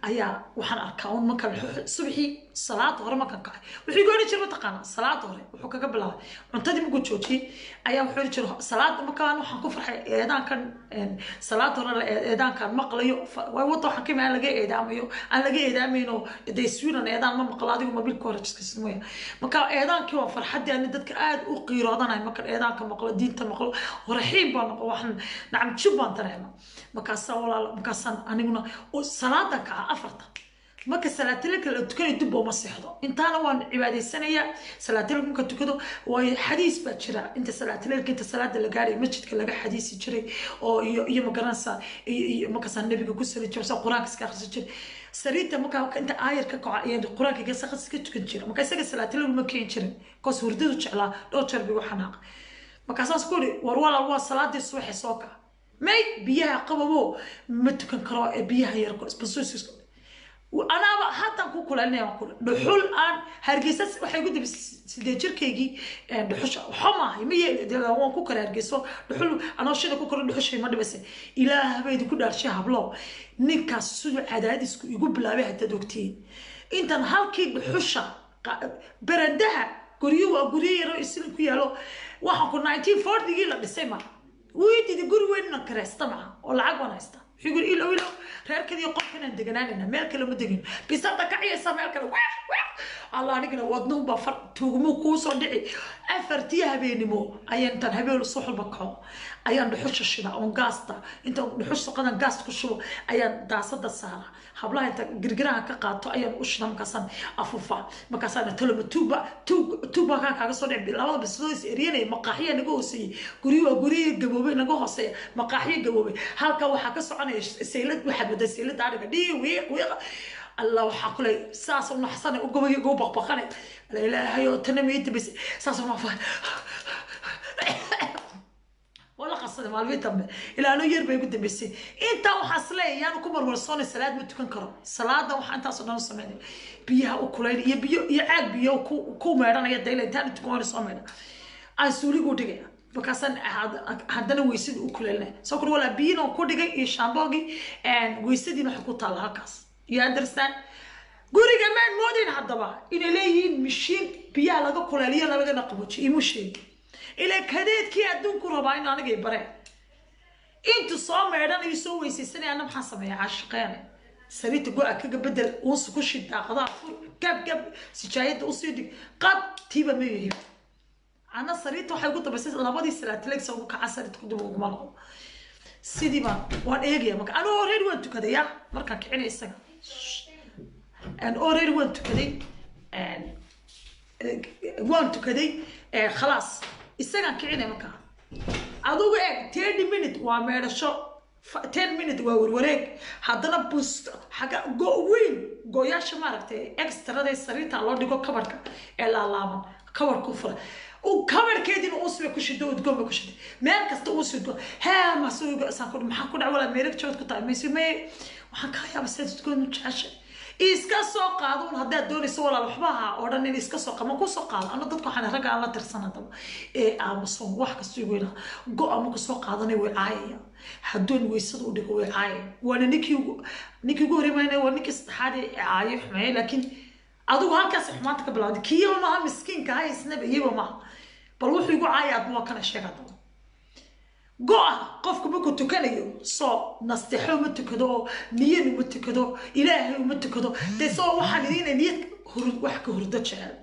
ayaa waxaan arkaa un marka subaxii salaad hore marka kacay wixii gooni jirma taqaan salaad hore wuxuu kaga bilaabay cuntadii mugu joojiyay ayaa wuxuu jiro salaad marka waxaan ku farxay eedaankan salaad hore eedaankan maqlayo way wada waxa kima laga eedaamayo aan laga eedaamayno deeswiiran eedaan ma maqlaadigu mobil courage kasmaya marka eedaankii waa farxadii aan dadka aad u qiiroodanay marka eedaanka maqlo diinta maqlo waraxiin baan waxaan nacam jubban dareema markaasaan walaal markaasaan aniguna oo salaada ka afarta marka salaadilka la tukanayo dib uma seexdo intaana waan cibaadeysanaya salaadilka marka tukado way xadiis baa jira inta salaadilka inta salaada la gaaray masjidka laga xadiisi jiray oo iyo magaransa markaasaan nabiga ku sali jiray quraanka iska akhrisan jiray sariita marka inta aayarka ka quraanka iga iska tukan jiray marka isaga salaadilka ma keen jirin koos hurdadu jeclaa dhowr jeer bigu xanaaq markaasaan isku war walaal waa salaadii subax soo ka may biyaha qababo ma tukan karo biyaha yar ko isbasuus أنا حتى كوكل أنا أقول دحول أن هرجسس وحيقول سيدجر كيجي دحوش حما يمي ده كوكل هرجسو دحول أنا شيء كوكل دحوش ما ده بس إلى هبيد كل شيء هبلا نكاس سود عدد يقول بلا به تدوكتين أنت نهالكي دحوشة بردها قريو رئيس الكيالو واحد كنا 1940 جيلا بسمع ويدي تقول وين كريستا معه ولا عقونا يستا يقول إلو reer kadii qofkana deganaan meel kale ma degin bisada ka ciisa meel kale Allah anigana wadno ba far tuugmo ku soo dhici afartii habeenimo ayaan tan habeen suxul bakaw ayaan dhuxusha shida on gaasta inta dhuxusha qadan gaast ku shubo ayaan daasada saara hablaha inta girgiraha ka qaato ayaan u shidam kasan afufa markaasana talaba tuuba ka kaga soo dhici labada bisoo is eriyay maqaaxiya naga hoosay guriga gaboobay naga hoosay maqaaxiya gaboobay halka waxa ka soconay seylad waxa بده سيلة عارقة دي ويق الله وحقله ساس ونحصنه وقوي بقبقنه لا لا هيو تنميت بس ساس ونحفظ ولا قصة مع البيت إلى أنه يربي يقدم بس أنت وحصله يعني كمر ورصون الصلاة متكن كرم صلاة وحنت أصلا نصمني بيها وكلين يعاد بيها وكو مرنا يديله أنت تكون رصمنا أسولي قديه بكاسن هذا ويسد وكلنا سكر ولا بين وكل جاي الشامبوغي and ويسد إنه حكوا طالها كاس you understand قولي كمان مودين هذا بقى إن لين مشين بيا لقى كلالية لقى نقبوش يمشي إلى كذا كي أدون كرباين أنا جاي برا أنتوا صامر أنا يسوي سنة أنا محاسبة عاشقين سريت تقول أكيد بدل وص كوش الداخل كاب سجايد وصيدي قاب تيبا ميه أنا صريت وحيقول بس لابد يصير تلاقي سووا كعسل تقدم وجماله سيدي ما وان إيجي ما أنا أوريد وانتو كذا يا مركا كعني السنة أنا أوريد وانتو كذا وانتو كذا خلاص السنة كعني مكان أدوق 30 minutes وعمل شو 10 minutes ووريك هذا بوست حاجة جو ياش ماركتي إكسترا ده صريت على الله ديكو كبرك إلا لامن كبر كفر وكبر كيدين أوسوي كشدو وتقوم كشدو ما كستو أوسوي ها ما سوي سانكون محكون أولا ميرك شو تقطع ميسي ما وحكاية بس تقول نتعشى إسكا سوق هذون هذا دوري سولا لحبها أوراني إسكا سوق ما كو سوق أنا ضدك حنا رجع على ترسانة طب أمسون واحد كستوي له جو أمك سوق هذا وعاية حدون ويسد ودك وعاية وأنا نيكي جوري ما أنا ونيكي استحادي عاية حماية لكن أدو هالكاس حماتك بلاد كيو ما مسكين كهاي سنة بيجوا ما بروح يقول عاية ما كان الشيء هذا جوا قفك بكو تكليو صو نستحيل متكدو نيين متكدو إلهي متكدو تسوى واحد لين نيت هرد وحكي هردت شعر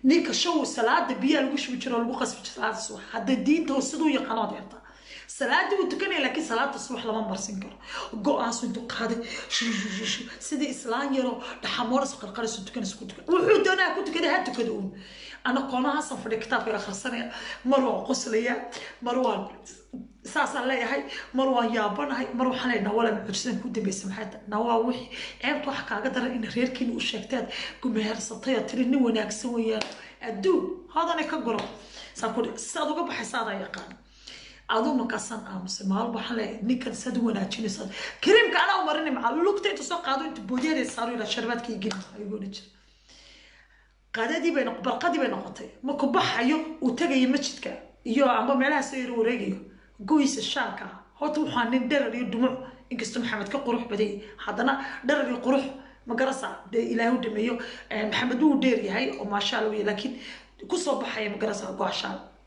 نيك شو سلاد بيا لوش بيشرو الوقس في سلاد الصبح هذا الدين توصلوا يقناط يرتا سلاد وتكني لكن سلاد الصبح لما مرسنكر جوا صندوق هذا شو سيدي إسلام يرو تحمر سكر قرص تكني سكوت وحدنا كنت كده هتكدون أنا قناة صفر كتاب في آخر سنة مروة قصلية مروة ساس الله هاي مروة يابان هاي مروة حنا ولا معجزين كنت بسمحت نوا وحي عيب وحكا قدر إن غير كين وشكتات جمهور سطية تريني وناكسويا الدون هذا نكجرو سأقول صادق بحسادة يقان aduu makasan aamusay maal waxaan leeyahay ninkan sad wanaajinaysa kareemka anaa u marinay macal lugta inta soo qaado inta boodiyada saaro ila sharbaadka igin ayuu jira qadadii bay barqadii bay noqotay ma ku baxayo uu tagayo masjidka iyo amba meelaha soo wareegayo goysa shaalka horta waxaan nin dherer iyo dhumuc inkastoo maxamed ka qurux baday haddana dherer iyo qurux ma garasa dee ilaahu dhameeyo maxamed wuu dheer yahay oo maasha allah weeye laakiin kusoo baxaya ma garasa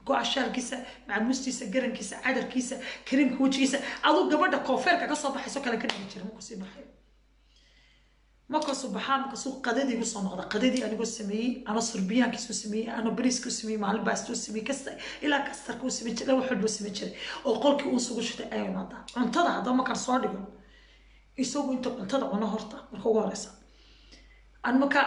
go-ashaalkiisa macmuustiisa garankiisa cadarkiisa kareemka wejigiisa aduu gabadha koofeerka kasoo baxayso kale ka dhigi jira ma kusii baxayo markaasuu baxaa markaasuu qadadii kusoo noqda qadadii anigoo sameeyey ama surbiyaankiisuu sameeyey ama bariiskuu sameeyey maalin baastuu sameeyey kasta ilaa kastarka uu sameey jiray wax walba sameey jiray oo qolkii uu sugu shitay ayuu imaada cuntada haddaba markaan soo dhigo isagu inta cuntada cuno horta marka ugu horeysa an marka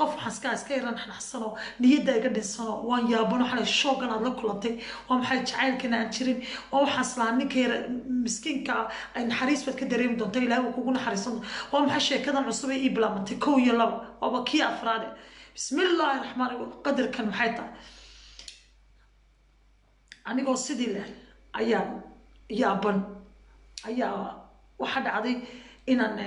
qof waxaan iska yaran xanaxsano niyadda iga dhinsano waan yaabano xalay shoogan aad la kulantay waa maxay jacaylkana aan jirin waa waxaan islaa ninka yara miskiinka ay naxariis baad ka dareemi doonta ilaahay uu kugu naxariisan waa maxay sheekadan cusub ee ii bilaabantay 1 iyo 2 waaba kii afraad bismillaahi raxmaani qadarkan maxay tahay anigoo sidii leh ayaan yaaban ayaa waxa dhacday inaan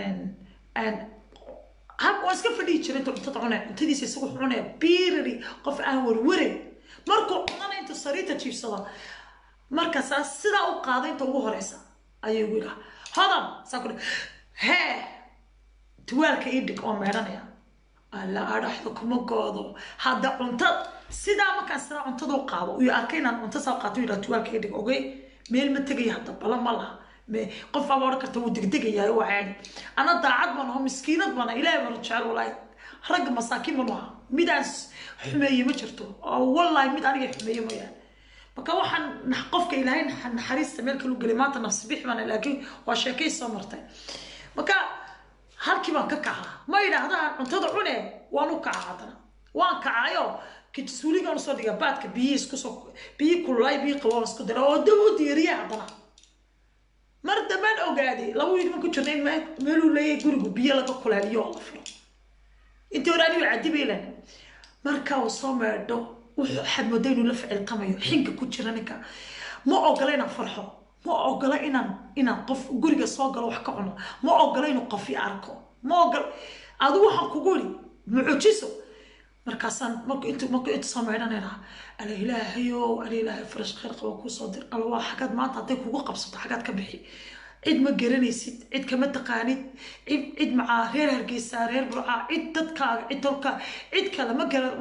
hab oo iska fadhiyi jiray cuntada cunay cuntadiisa isagu cunay biirari qof aan warware markuu cunana inta sariita jiifsada markaas sida u qaaday inta ugu horeysa ayuu wiila hadam saakul he tuwaalka idig oo meeranaya alla araxdo kuma goodo hada cunta sida markaas sida cuntada u qaado iyo arkayna cunta soo qaato ila tuwaalka idig ogay meel ma tagay hada bala ma laha qof aan oran karto uu degdegayaa oo caadi ana daacad baan oo miskiinad baan ilaahay baan jecel walaa rag masaakiin ma midaas xumeeyay ma jirto oo wallahi mid aniga xumeeyay ma yahay marka waxaan qofka ilaahay naxariista meel kale u galay maanta nafsi bixbaan laakiin waa sheekay soo martay marka halkii baan ka kacaa ma yiraahdaan cuntada cune waan u kacaa waan kacayo kisuuliga soo dhiga baadka biyo isku soo biyo kulay biyo qabow isku dara oo dawad diiriya hadana mar damban ogaadi laba wiil ma ku jirnay meel uu leeyahay gurigu biyo laga kulaaliyo oo furo inta waraani wacdibeelan marka uu soo meedho wuxuu xadmooday inuu la ficil tamayo xinka ku jira ninka ma ogola inaan farxo ma ogola inaan qof guriga soo galo wax ka cuno ma ogola inuu qof i arko ma ogola adu waxaan kugu iri mucjiso markaasaan marka inta soo meedhanayna ala ilaahay farash khayr qabo ku soo dir alla waa xagad maanta haday kugu qabsato xagad ka bixi cid ma garanaysid cid kama taqaanid cid macaa reer hargeysa reer burca cid dadkaaga cid tolka cid kale ma garan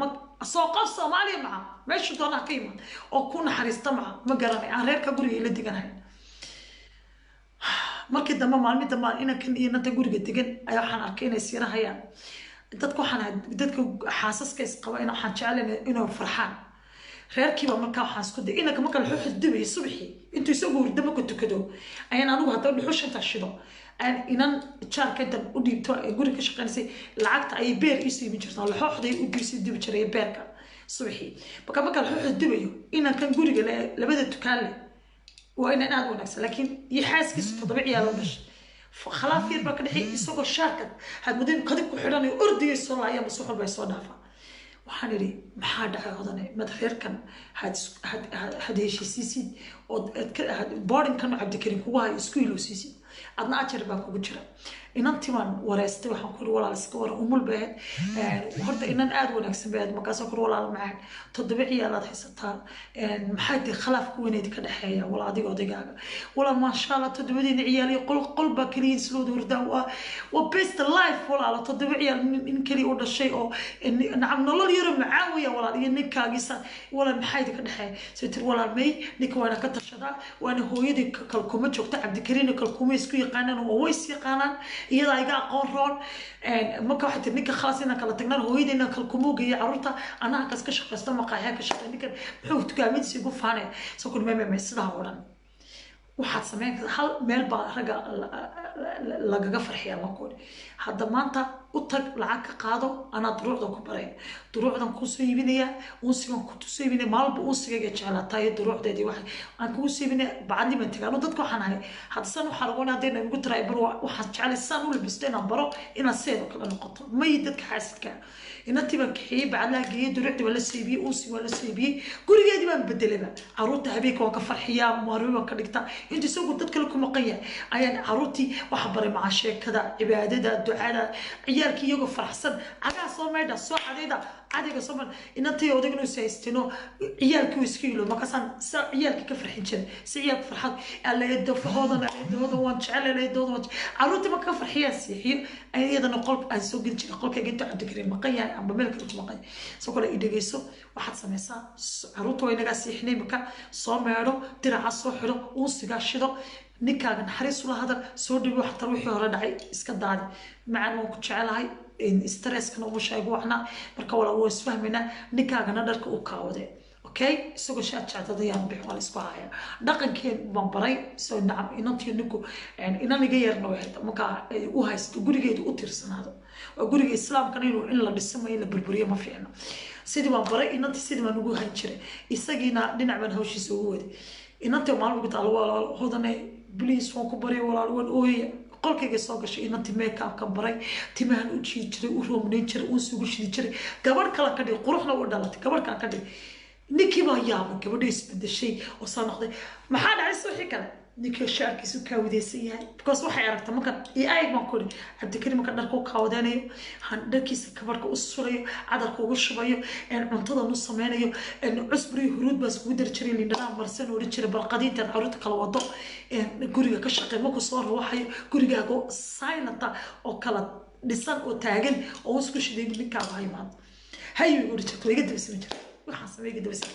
soo qof Soomaaliya macaa meesha doona ka yimaad oo ku naxariista macaa ma garanay aan reerka guriga ila diganahay markii dambe maalmii dambe inankan iyo nanta guriga degan ayaa waxaan arkay inay siirahayaan dadka xaasaska isqaba in waxaan jecelahay inuu farxaan reerkiiba markaa waxaan isku day inanka marka la xudubay subaxii intuu isagu hurdaba ku tukado ayaan anigu hadda dhuxusha inta shido aan inan jaarka inta u dhiibto guriga ka shaqeynayay lacagta ay beer ii siimi jirtaa la xooxday u dhiibsi dib jiray beerka subaxii marka la xudubayo inankan guriga labada tukaan leh waa inaan aad wanaagsan laakiin yaxaaskiisu 7 ciyaal oo dhashay خلاص يربا كدحي يسوق الشاركة هاد مدين قدك وحراني أردي يسولا أيام بسوق البيسون دافع وحنري محاد عوضنا مدخير كان هاد هيشي سيسي هاد بارين كانوا عبد الكريم هو يسكيلو سيسي أدنى أتشرب باكو بجرا إن أنتمان ورست وحنقول ولا السكور أمول بيت وهرت إن أنا أدور نكسب بيت مكاسك ولا معك تطبيعي على حستها محد خلاف كوني دي كده حياة ولا عادي قاعد ولا ما شاء الله تدبدين عيالي قلبك كلين سلود وردا وبيست لايف ولا على تطبيعي إن كلي ولا شيء أو نعم نلا يرم معاوية ولا ينك جيسان ولا محد كده حياة ستر ولا مي نك وأنا كتشدا وأنا هو يدي كالكومة شوكت عبد الكريم كالكومة يسكي قانون وويس قانون iyada iga aqoon roon marka waxa tirnika khaas inaan kala tagnaan hooyadeyna kala kumoogiyo carruurta anaga kas ka shaqeysta maqaaxiya ka shaqeyn ninkan wuxuu tukaamadiisa igu faanay soo kulmay sidaa oran waxaad sameyn hal meel baa raga lagaga farxiya ma kood hadda maanta utag lacag ka qaado anaa duruucdan ku baray duruucdan kusoo iibinaya unsigan kutusoo iibinaya maalba unsigayga jeclaataa iyo duruucdeedii wax aan kugu soo iibinaya bacadliman tagaa anu dadka waxaan ahay haddasan waxaan ogoon haddayna igu taray bar waxaan jeclay saan u labisto inaan baro inaan seedoo kale noqoto may dadka xaasidka inantii baan kaxiyey bacadlaha geeyey duruucdii baan la seebiyey unsi waan la seebiyey gurigeedii baan bedelaba caruurta habeenka waan ka farxiyaa maarmi baan ka dhigtaa inta isagu dad kale ku maqan yahay ayaan caruurtii waxa baray maca sheekada cibaadada ducada ciyaalkii iyagoo faraxsan cagaa soo meydha soo cadayda cadayga soo mar inantay odagana is haystino ciyaalkii uu iska yilo markaasaan sa ciyaalkii ka farxin jiray si ciyaalka farxad aleedafahoodan waan jecel aleedooda caruurtii marka ka farxiyaan siixiyo iyadana qolka aan soo geli jiray qolkayga inta cabdikariim maqan yahay amba meel kale ku maqan yahay soo kale i dhegeyso waxaad samaysaa caruurta way nagaa siixinay marka soo meedho diraca soo xidho unsigaa shido ninkaaga naxariis ula hadal soo dhawi waxtar wixii hore dhacay iska daadi macaan waan ku jecelahay stresskana uma sheego waxna marka walaa waa isfahmaynaa ninkaagana dharka u kaawade okay isagoo shaad jecdadayaan bix waa la isku haya dhaqankeen baan baray soo nacam inantii ninku inaniga yarna way hayta marka u haysto gurigeedu u tirsanaado waa guriga islaamkana inuu in la dhismo in la burburiyo ma fiicno sidii baan baray inantii sidii baan ugu hayn jiray isagiina dhinac baan hawshiisa ugu waday inantii maalin ugu taalo waa hodane bliis waan ku baray walaal waan ooyaya qolkayga soo gashay inantii meekaabka baray timahan u jiidi jiray u roomnayn jiray uun sugu shidi jiray gabadh kale ka dhig quruxna u dhalatay gabadh kale ka dhig ninkii baa yaabay gabadha isbedeshay oo soo noqday maxaa dhacay suuxi kale ninkii shaarkiisu kaawadeysan yahay because waxay aragta marka ay baan ku iri cabdikariim marka dharka u kaawadeynayo dharkiisa kabarhka u surayo cadarka ugu shubayo cuntadan u sameynayo cusburi huruud baa iskugu dari jiray lindhanaa marsan odhan jiray barqadiintan caruurta kala wado guriga ka shaqey markuu soo rawaxayo gurigaago silenta oo kala dhisan oo taagan oo isku shiday ninkaaga haymaan hayo igu odhan jirta iga dabasami jira waxaan samey iga dabasami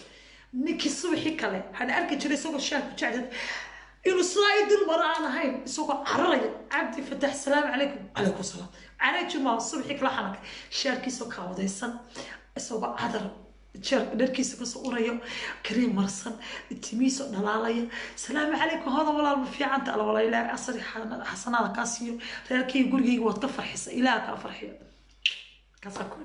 ninkii subaxii kale hana arki jiray isagoo shaarku jecdad inuu sidaa dul mara aan ahayn isagoo cararaya cabdi fatax salaamu calaykum calaykum salaam canaajuma subaxii kala xanaka shaarkiisoo kaawadaysan isagoo cadar dharkiisa kasoo urayo kariim marsan timiisoo dhalaalaya salaamu calaykum hodan walaal ma fiicanta alla walaa ilaahay asari xasanaada kaa siiyo reerkayga gurigayga waad ka farxisa ilaaha kaa farxiyo kaasaa ku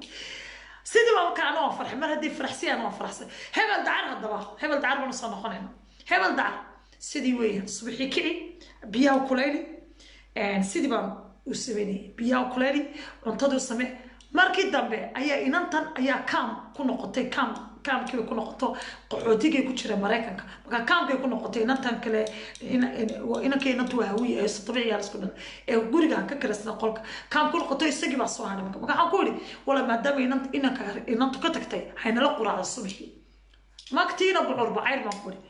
sidii baa marka anoo farxay mar haddii faraxsi anoo faraxsay hebel dacar haddaba hebel dacar baanu soo noqonayna hebel dacar sidii weeyaan subaxii kici biyaha kuleyli sidii baan u sameynayay biyaha kuleyli cuntadii u samee markii dambe ayaa inantan ayaa kaam ku noqotay kaamkii bay ku noqoto qaxootigay ku jira maraykanka marka kaamkay ku noqotay inantan kale inanka inantu waa hawiye ee tabiiciyaa la isku dhan ee gurigaan ka karasna qolka kaam ku noqoto isagii baa soo hadhay marka waxaan ku idhi wala maadaama inantu ka tagtay haynala quraacda subaxii magtiina bucur bacayr baan ku idhi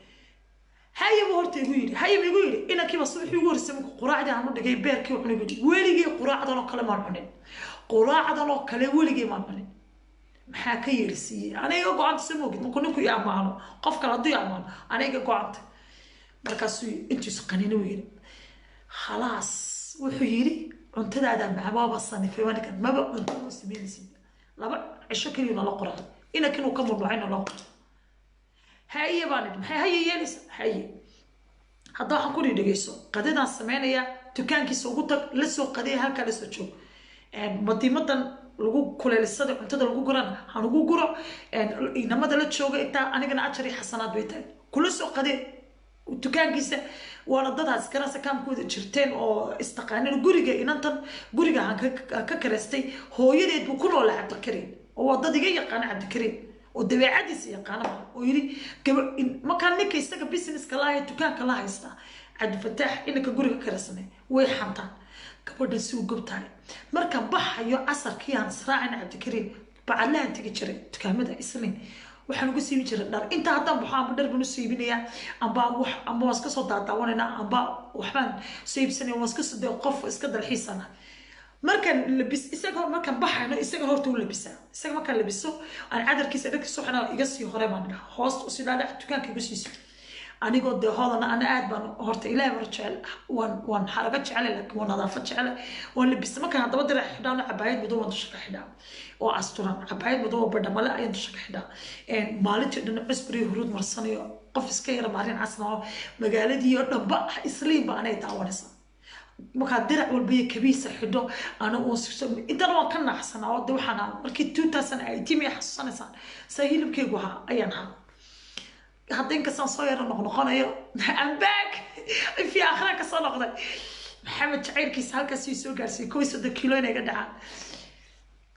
hayaba horta igu yidhi hayaba igu yidhi inankiiba subaxii ugu horeysay marka quraacdii aan u dhigay beerkii cunay gudi weligii quraacdan oo kale maan cunin quraacdan oo kale weligii maan cunin maxaa ka yeerisiiyey aniga go-anta sama ogid markuu ninku i ammaano qof kale hadduu i ammaano aniga go-anta markaasuu intiisu qanina u yidhi khalaas wuxuu yidhi cuntadaada macabaaba sanifay wanikan maba cunto oo sameynaysid laba cisho keliya nala qoraado inankin uu ka mudnuucay nala qoraado haye baan idhi maxay haye yeelaysa haye hadda waxaan ku dhegeyso qadadaan sameynaya dukaankiisa ugu tag la soo qadaya halkaa la soo joog madiimadan lagu kuleelisada cuntada lagu gurana han ugu guro inamada la jooga intaa anigana ajar iyo xasanaad bay tahay kula soo qadee dukaankiisa waana dadaas garasa kaamkooda jirteen oo istaqaanin guriga inantan guriga aan ka karaystay hooyadeed buu ku noolaa cabdikariim oo waa dad iga yaqaana cabdikariim oo dabeecadiisa yaqaana oo yidhi markaa ninka isaga businesska lahay dukaanka la haysta cabdifataax inanka guriga karaysanay way xantaan gabadhan si u gobtahay markaan baxayo casarkii aan israacina cabdikariim bacadlahan tegi jiray dukaamada isliin waxaan ugu siibi jiray dhar inta haddaan baxo amba dhar baan u siibinayaa amba waan iska soo daadaawanayna amba waxbaan soo iibsanaya waan iska soo qof iska dalxiisana markaan labis isaga markaan baxayno isaga horta u labisaa isaga markaan labiso aan cadarkiisa dharkiisa waxana iga sii hore baan dhaha hoosta u sidaa dhex dukaanka igu siiso anigoo dee hoodana ana aad baan horta ilaahay bar jecel waan xaraga jecel laakiin waan nadaafad jecel waan labisa markaan haddaba dirac xidhaano cabaayad madow waan dusha ka xidhaa oo asturan cabaayad madow oo badhamale ayaan dusha ka xidhaa maalintii dhan cusburi huruud marsanayo qof iska yara maalin casna oo magaaladii oo dhanba isliinba anay daawanaysaa markaa dirac walba iyo kabiisa xidho ana oo intana waan ka naaxsanaa oo de waxaan markii 2018 ay xasuusanaysaan saa hilibkaygu ahaa ayaan ahaa hadda inkastaan soo yaro noqnoqonayo I'm back في آخرك صنقة محمد شعير كيس هالك سيسو قارسي كويس ده كيلو نيجا دعاء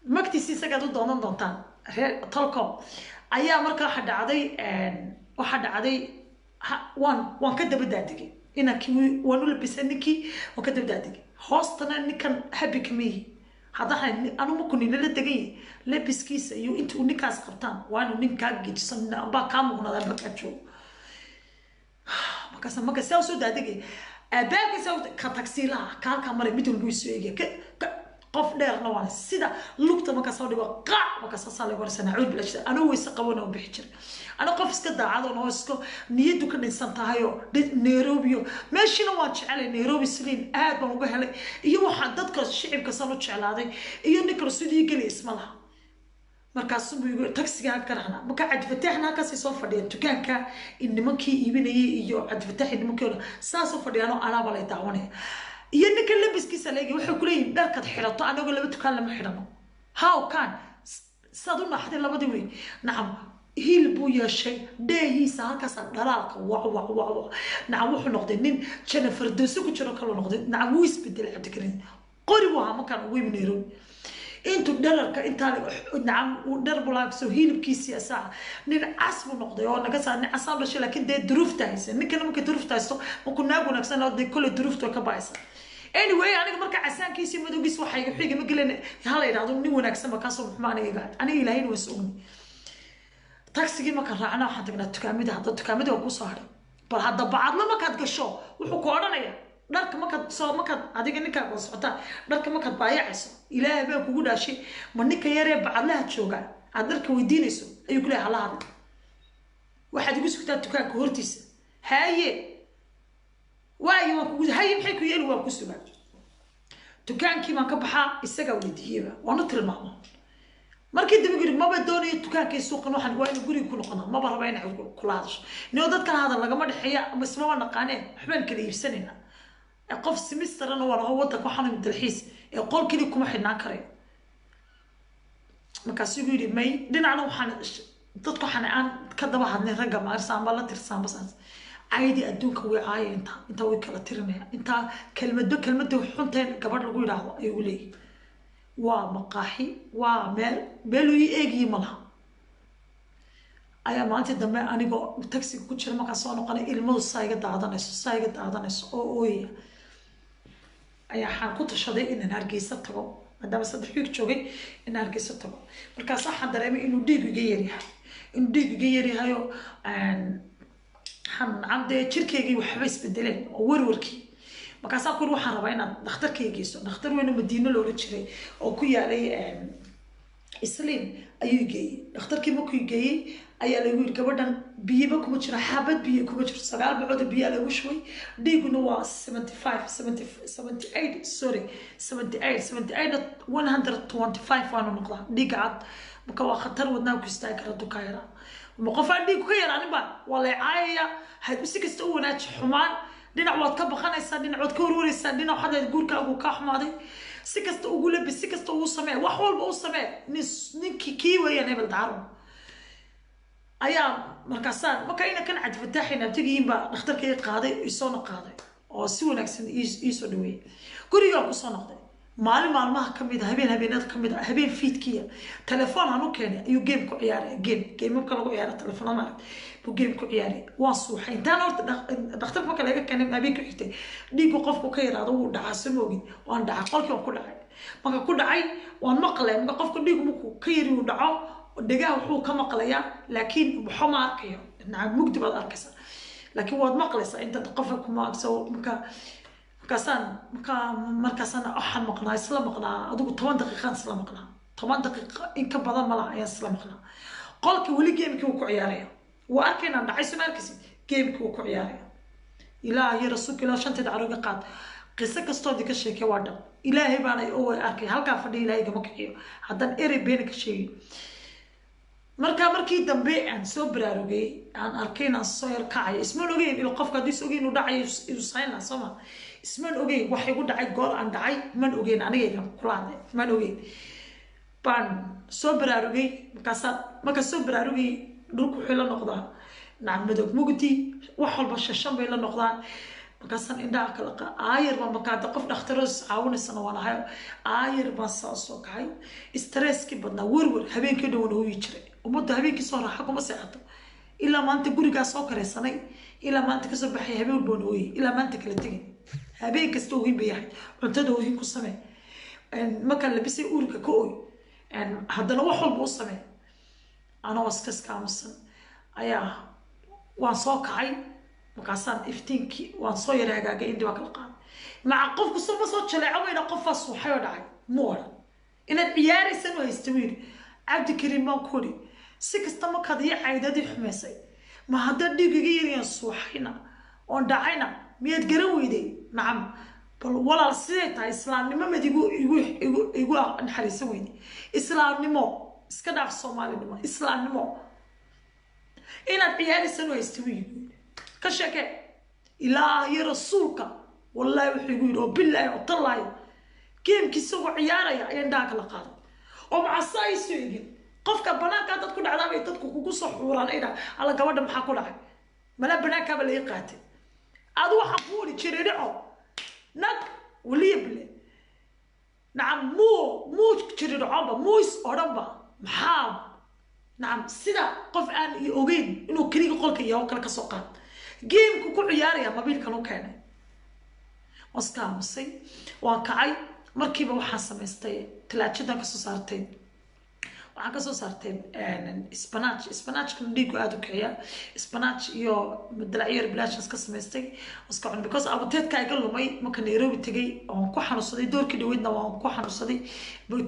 مكتي سيسا قادو دونان دونتان طلقم أيام مركا حد عادي وحد عادي وان كده بدأتكي إنا كي وانو لبسنكي وكده بدأتكي هاستنا إني كان حبي كمية هذا أنا ممكن إن لا تجي لبس كيس يو أنتوا نكاس قبطان وانو نكاج جسنا باكام ونادر بكتشو marka soo daadagay abaabka soo ka taksiilaha ka maray mid walba soo eegay qof dheerna waa sida lugta marka soo dhigo qaac marka soo saalay warsan aad bilashada ana way saqawana oo bixi jiray ana qof iska daacado oo iska niyadu ka dhinsan tahay oo Nairobi meeshina waa jecel Nairobi saliin aad baan uga helay iyo waxa dadka shicibka soo jeclaaday iyo ninka sidii gali ismalaha markaas uu taksiga ka raxna marka cad fataxna ka soo fadhiyo dukaanka in nimankii iibinayay iyo cad fatax nimankii saas oo fadhiyano ana balay daawanay iyo ninka labiskiisa leeyahay wuxuu ku leeyahay dharka xirato anagu laba dukaan lama xirano how can saduna xadii labadii weyn nacam hil buu yeeshay deehiisa halkaas dhalaalka waa nacam wuxuu noqday nin Jennifer Dawson ku jiro kala noqday nacam wuu isbedel cabdikarin qori waa ma kan ugu Nairobi intu dhalarka intaan nacam dhar bulaag soo hilibkiisa asaa nin asbu noqday oo naga saan asaan dhashay laakiin de duruufta haysan ninkan markay duruufta haysto ma ku naag wanaagsan oo de kale duruufta ka baaysan anyway aniga marka asaankiisa madowgiis waxay xiga ma galeen hala yiraahdo nin wanaagsan ma ka soo xumaanayga aniga ilaahay waa soo taxigi ma ka raacna waxaan tagnaa dukaamada oo ku soo haray bal hadda bacadna ma ka gasho wuxuu ku oranayaa dharka markaad adiga ninka oo socota dharka markaad baayacayso ilaahay baa kugu dhaashay ma ninka yaree bacadlaha jooga aad dharka weydiinayso ayuu ku leeyahay halaad waxaad igu sugtaa dukaanka hortiisa haye waayo waan kugu haye maxay ku yeeli waan ku sugaa dukaankii baan ka baxaa isaga weydiiyay waanu tilmaamo markii dib guri maba doonayo dukaankii suuqan waxaan waa inuu guriga ku noqonaa maba raba inay kula hadasho noo dadka hadal lagama dhaxeeya ama isma naqaaneen waxbaan kala iibsanayna qof semester ana wala wada ku xanun dalxiis ee qolkii kuma xidhnaan karay markaas uu yiri may dhinacna waxaan dadku xanaan ka daba hadnay raga ma arsan bala tirsan basaas aydi adduunka way caayinta inta way kala tirinaya inta kelmado xunteen gabadh lagu yiraahdo ay u leeyahay waa maqaaxi waa meel uu eegi malaha ayaa maanta dambe anigoo taxi ku jira markaa soo noqonay ilmadu sayga daadanayso oo ooyaya ayaa xaan ku tashaday inaan Hargeysa tago maadaama saddex wiig joogay inaan Hargeysa tago markaas waxaan dareemay inuu dhiigiga yaryahay oo عمد شركة وحبة يسبدلين ووروركي markaas aan ku waxaan rabaa inaan dhakhtarkayga geysto dhakhtar weyn oo Madiina loo jiray oo ku yaalay Isliin ayuu geeyay dhakhtarkii markuu geeyay ayaa lagu yiri gabadhan biyo kuma jiro xabad biyo kuma jiro 9 bacood biyo lagu shubay dhiiguna waa 125 waanu noqdaa dhiig cad marka waa khatar wadnaa ku istaagi kara dukaayra ma qof aan dhiig ku yaraanin ba wala caayaya had si kasta u wanaaj xumaan dhinac waad ka baqanaysaa dhinac waad ka warwaraysaa dhinac waxaad guurkaagu ka xumaaday si kasta ugu labis si kasta uu samee wax walba uu samee ninkii kii weeyaan hebel daaro ayaa markaasaan marka ina kan cad fataxina tagiinba dhakhtarkay qaaday isoo qaaday oo si wanaagsan isoo dhaweeyay guriga ku soo noqday maalmaha kamid habeenada kamid habeen fiidkiya telefoon aanu keenay ayuu game ku ciyaaray game marka lagu ciyaaro telefoon ma buu game ku ciyaaray waa suuxay intaan horta dhakhtar marka laga keenay habeen ku xigtay dhiigu qofku ka yiraahdo uu dhacaa samoogin waan dhacay qolkii ku dhacay marka ku dhacay waan maqlay marka qofku dhiigu markuu ka yiri uu dhaco dhagaa wuxuu ka maqlayaa laakiin wuxuu ma arkayo nacam mugdi baad arkaysaa laakiin waad maqlaysaa inta qofka kuma soo markaasaan waxaan maqnaa isla maqnaa adigu 10 daqiiqo isla maqnaa 10 daqiiqo in ka badan ma laha ayaan isla maqnaa qolkii wali game-kii uu ku ciyaaraya waa arkayna dhacay sumaarkiisa game-kii uu ku ciyaaraya ilaahay rasuulka ilaahay shanta dacaroga qaad qiso kastoo dika sheekay waa dhab ilaahay baan ay oo arkay halka fadhiyo ilaahay gama kiciyo hadan eri been ka sheegay markii dambe aan soo baraarugay aan arkay inaan soo yar kacay ismaan ogeyn ilo qofka haddii is ogeyn uu dhacayo inuu saynaa sooma ismaan ogeyn waxay ku dhacay goor aan dhacay man ogeyn anigayga kulaade man ogeyn baan soo baraarugay markaa soo baraarugay dhulku wuxuu la noqdaa nacmadoog mugdi wax walba shashan bay la noqdaan markaasaan indhaha kala aayar baan markaa qof dhakhtaroos caawinaysana waan ahay aayar baan soo kacay stresskii badnaa werwer habeenkii dhan wana hooyi jiray ummadda habeenkii soo raaxa kuma seexato ilaa maanta gurigaa soo karaysanay ilaa maanta kasoo baxay habeen walba wana hooyi ilaa maanta kala tegin habeen kasta oohin bay yahay cuntada oohin ku samee markaan labisay uurka ka ooy haddana wax walba u samee anoo iska aamusan ayaa waan soo kacay markaasaan iftiinkii waan soo yara hagaagay indhi baa kala qaaday maca qofku soo ma soo jaleeco weyna qofaa suuxay oo dhacay mu odhan inaad ciyaaraysan u haysta wiil cabdikariim baan ku odhi si kasta markaad iyo caydadii xumaysay ma haddaad dhiigiga yariyaan suuxayna oon dhacayna miyaad garan weyday nacam bal walaal siday tahay islaamnimo mad igu naxariisan weyday islaamnimo iska dhaaf soomaalinimo islaamnimo inaad ciyaaraysan u haysta wiil ka sheeke ilaahay rasuulka wallahi wuxuu igu yidhi oo billaahi oo tallaahi geemkii isagoo ciyaaraya ayaa indhaha kala qaaday oo macasa ay soo egin qofka banaankaa dad ku dhacdaa bay dadku kugu soo xuuraan ay dhaha alla gabadha maxaa ku dhacay malaa banaankaaba laga qaatay adu waxaan ku wadi jiray dhico nag waliya bile nacam muu jiri dhacoba muus odhanba maxaa nacam sida qof aan iyo ogeyn inuu keliga qolka yaho kale kasoo qaad geemku ku ciyaaraya mobiilkan u keenay waska aamusay waan kacay markiiba waxaan samaystay talaajadan kasoo saartay waxaan kasoo saartay spinachka dhiigu aada u kiciya spinach iyo dalacyo bilaashans ka samaystay waska cunay because abuteedka iga lumay marka Nairobi tagay oon ku xanuunsaday doorkii dhaweydna waan ku xanuunsaday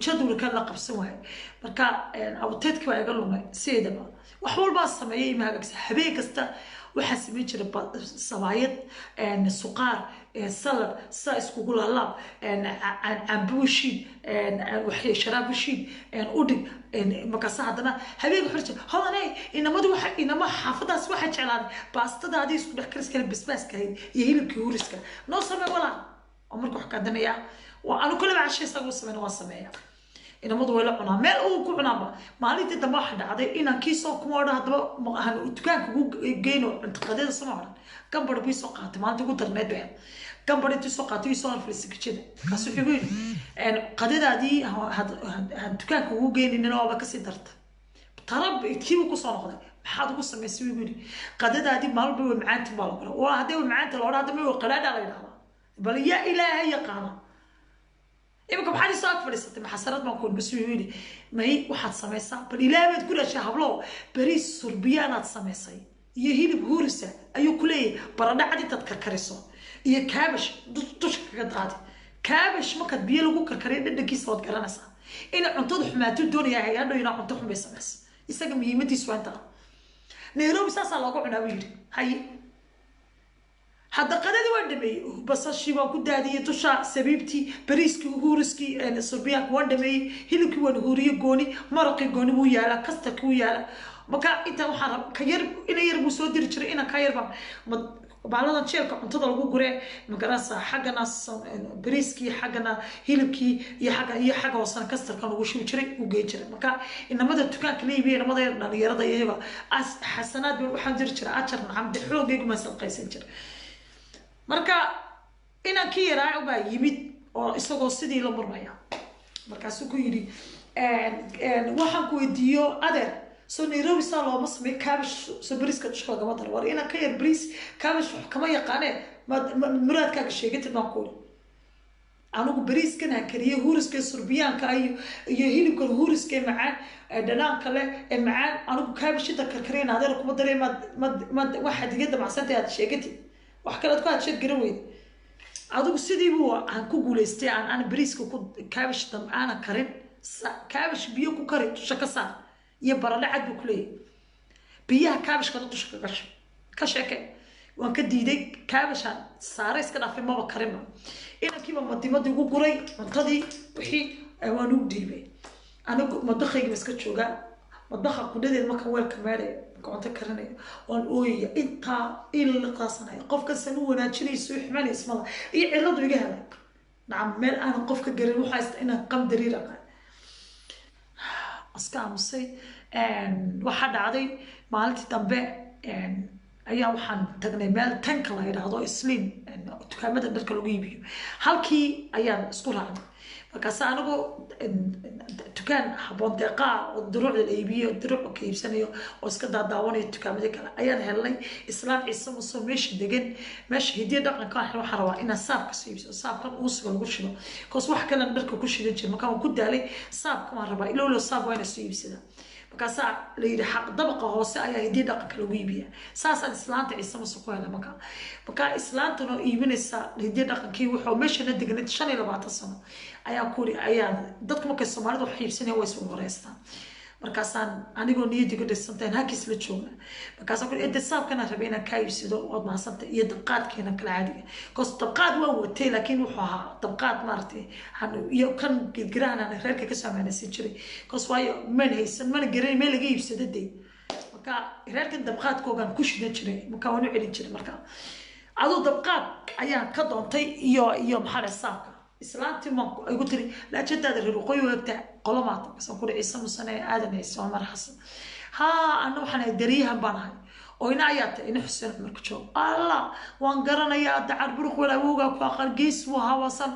jadwalka la qabsan waayay marka abuteedka waa iga lumay sideedaba wax walba sameeyay ma hagaagsan habeen kasta waxaa sameyn jiray sabaayad suqaar salad saa iskugu laalaab cambuushiid waxay sharaabushiid udhig markaasa haddana habeenka xorja hodaney inama xaafadaas waxaa jeclaaday baastadaadii isku dhex karis kale basbaaska ahayd iyo hilibkii huriska noo samee walaa oo marka wax kadanaya anu kulaba cashay isagu sameyn waa sameeya inamadu way la cunaa meel uu ku cunaaba maalintii dambe waxa dhacday inaan kiisoo kuma odhan haddaba maahan dukaanka ugu geyno cuntiqadeeda sama odhan gambar bii soo qaatay maalintii ugu darneed been gambar intii soo qaatay soo harfalisay kijada kaas wuxuu yidhi qadadaadii dukaanka ugu geynina waaba kasii darta tarab kiibu kusoo noqday maxaad ugu samaysay wuu yidhi qadadaadii maalba way macaanti baa la qoray waa haddii way macaanta la odhan haddama way qalaadhaa la yidhahdaa bal yaa ilaahay yaqaana imika maxaad isoo ag fadhiisatay maxasarad baan kuun basuu yidhi may waxaad samaysaa bal ilaahay baad ku dhashay hablow bariis surbiyaanaad samaysay iyo hilib huurisa ayuu ku leeyahay baradha cad intaad karkariso iyo kaabash dusha kaga daadi kaabash markaad biyo lagu karkariyo dhadhankiisa waad garanaysaa inay cuntada xumaatuu doonaya hay-adho inaa cunto xun bay samaysa isaga muhiimadiisu waa intaa Nairobi saasaa looga cunaa buu yidhi haye hadda qadadii waan dhameeyey basashii waan ku daadiyey dusha sabiibtii bariiskii huuriskii surbiyaanka waan dhameeyey hilibkii waan huuriye gooni maraqii gooni wuu yaalaa kastarkii wuu yaalaa marka inta waxaan ka yar ina yar buu soo diri jiray ina ka yar baan baaladan jeelka cuntada lagu guree magarasa xaggana bariiskii xaggana hilibkii iyo xagga hoosana kastarka lagu shubi jiray uu geyn jiray marka inamada dukaanka leeyihiin inamada dhalinyarada iyaga xasanaad baan waxaan jiri jiray ajar nacam xoogaygu ma salqaysan jiray marka inaan ki yaraa baa yimid oo isagoo sidii la murmaya markaasuu ku yidhi waxaan ku weydiiyo adeer soo Nairobi saa looma sameey kaabash soo bariiska dusha lagama daro war inaan ka yar bariis kaabash wax kama yaqaanee muraadkaaga sheegatid baan ku anigu bariiskan aan kariyey huuriska surbiyaanka iyo hilibka huuriska macaan dhanaanka leh macaan anigu kaabash inta karkareen adeer kuma daree waxa digada macsanta aad sheegatid wax kale aad ku aad sheeg garan weyd adigu sidii buu aan ku guuleystay aan bariiska ku kaabash dam aan karin kaabash biyo ku kari dusha ka saar iyo baradho cad buu ku leeyahay biyaha kaabashkana dusha ka gasho ka sheeke waan ka diiday kaabashaan saaray iska dhaafay maba karinba inankiiba madimadii ugu guray cuntadii wixii waan ugu dhiibay anigu madaqaygiiba iska joogaa madbaxa kudhadeed marka weelka meedhayo cunto karinayo waan ooyaya intaa ila la qaasanaya qofkasan u wanaajinayso xumaanay ismada iyo ciladu iga helay nacam meel aanan qofka garin waxaa inaan qam dariir aqaan aska aamusay waxaa dhacday maalintii dambe ayaa waxaan tagnay meel tanka la yidhaahdo isliin dukaamada dharka lagu iibiyo halkii ayaan isku raacnay markaas anigu dukaan habboon deeqaa oo duruucda la iibiyo duruuc ka iibsanayo oo iska daadaawanayo dukaamada kale ayaan helnay islaan ciise musoo meesha degan meesha hidiya dhaqanka waxaan rabaa inaan saabka soo iibsado saabkan uusiga lagu shido koos wax kalena dharka ku shidan jira markaan waan ku daalay saabka waan rabaa ilowlo saab waa inaan soo iibsadaa markaasaa la yidhi xaq dabaqa hoose ayaa hidiya dhaqanka lagu iibiya saasaan islaanta ciise muse ku helay markaa islaantan oo iibinaysa hidiya dhaqankii wuxuu meeshana deganay 25 sano ayaa kuri ayaa dadka markay Soomaalida wax iibsanayaan way soo wareystaan markaasaan anigoo niyadiga dhisanteen halkiis la joogna markaasaan kuri inta saabkana rabay inaan ka iibsado wad maasanta iyo dabqaadkeena kala caadiga koos dabqaad waa watay laakiin wuxuu ahaa dabqaad maartay iyo kan gidgiraan aan reerka ka saameynaysan jiray koos waayo man haysan mana garan meel laga iibsado day marka reerkan dabqaadkoogan ku shidan jiray marka waan u celin jiray marka adoo dabqaad ayaan ka doontay iyo maxaa saabka islaantii ma igu tiri la jadaada reer qoy waqta qolomaad kasan ku dhicisa musane aadan ay soo marxas ha ana waxaan dariyahan banahay oo ina ayata ina xuseen marka joog allah waan garanayaa dacar buruq wala wooga ku aqal gees waa wasan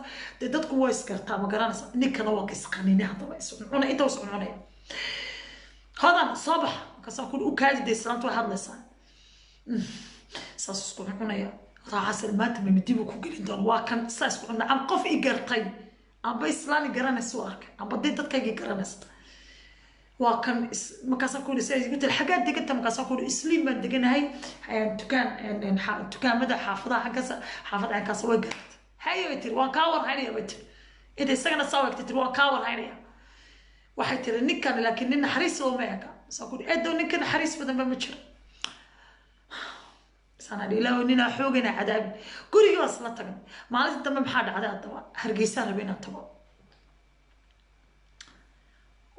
dadku way iskartaa ma garanaysa ninkana waa qisqanina hadaba iscuna inta uscunaya hadan sabax kasan ku u kaadi islaantu hadlaysaa saas isku cunaya raacas maanta ma midib ku gelin doon waa kan saas ku cunaa am qof i gartay amba islaani garanayso arkay amba dadkayga garanayso waa kan markaas ku dhisay inta xagaa deganta markaas ku isliim baan deganahay dukaamada xaafadaha xaafadaha kaas way gartay hayo tir waan ka war haynaya wajir inta isagana soo waqti tir waan ka war haynaya waxay tir ninkan laakiin nin xariis oo meeka soo ku eedo ninkan xariis badan ma jiro sana ilaa inna xoogana cadaab guriga wasla tagan maalinta dambe maxaa dhacday hadaba hargeysa rabina tago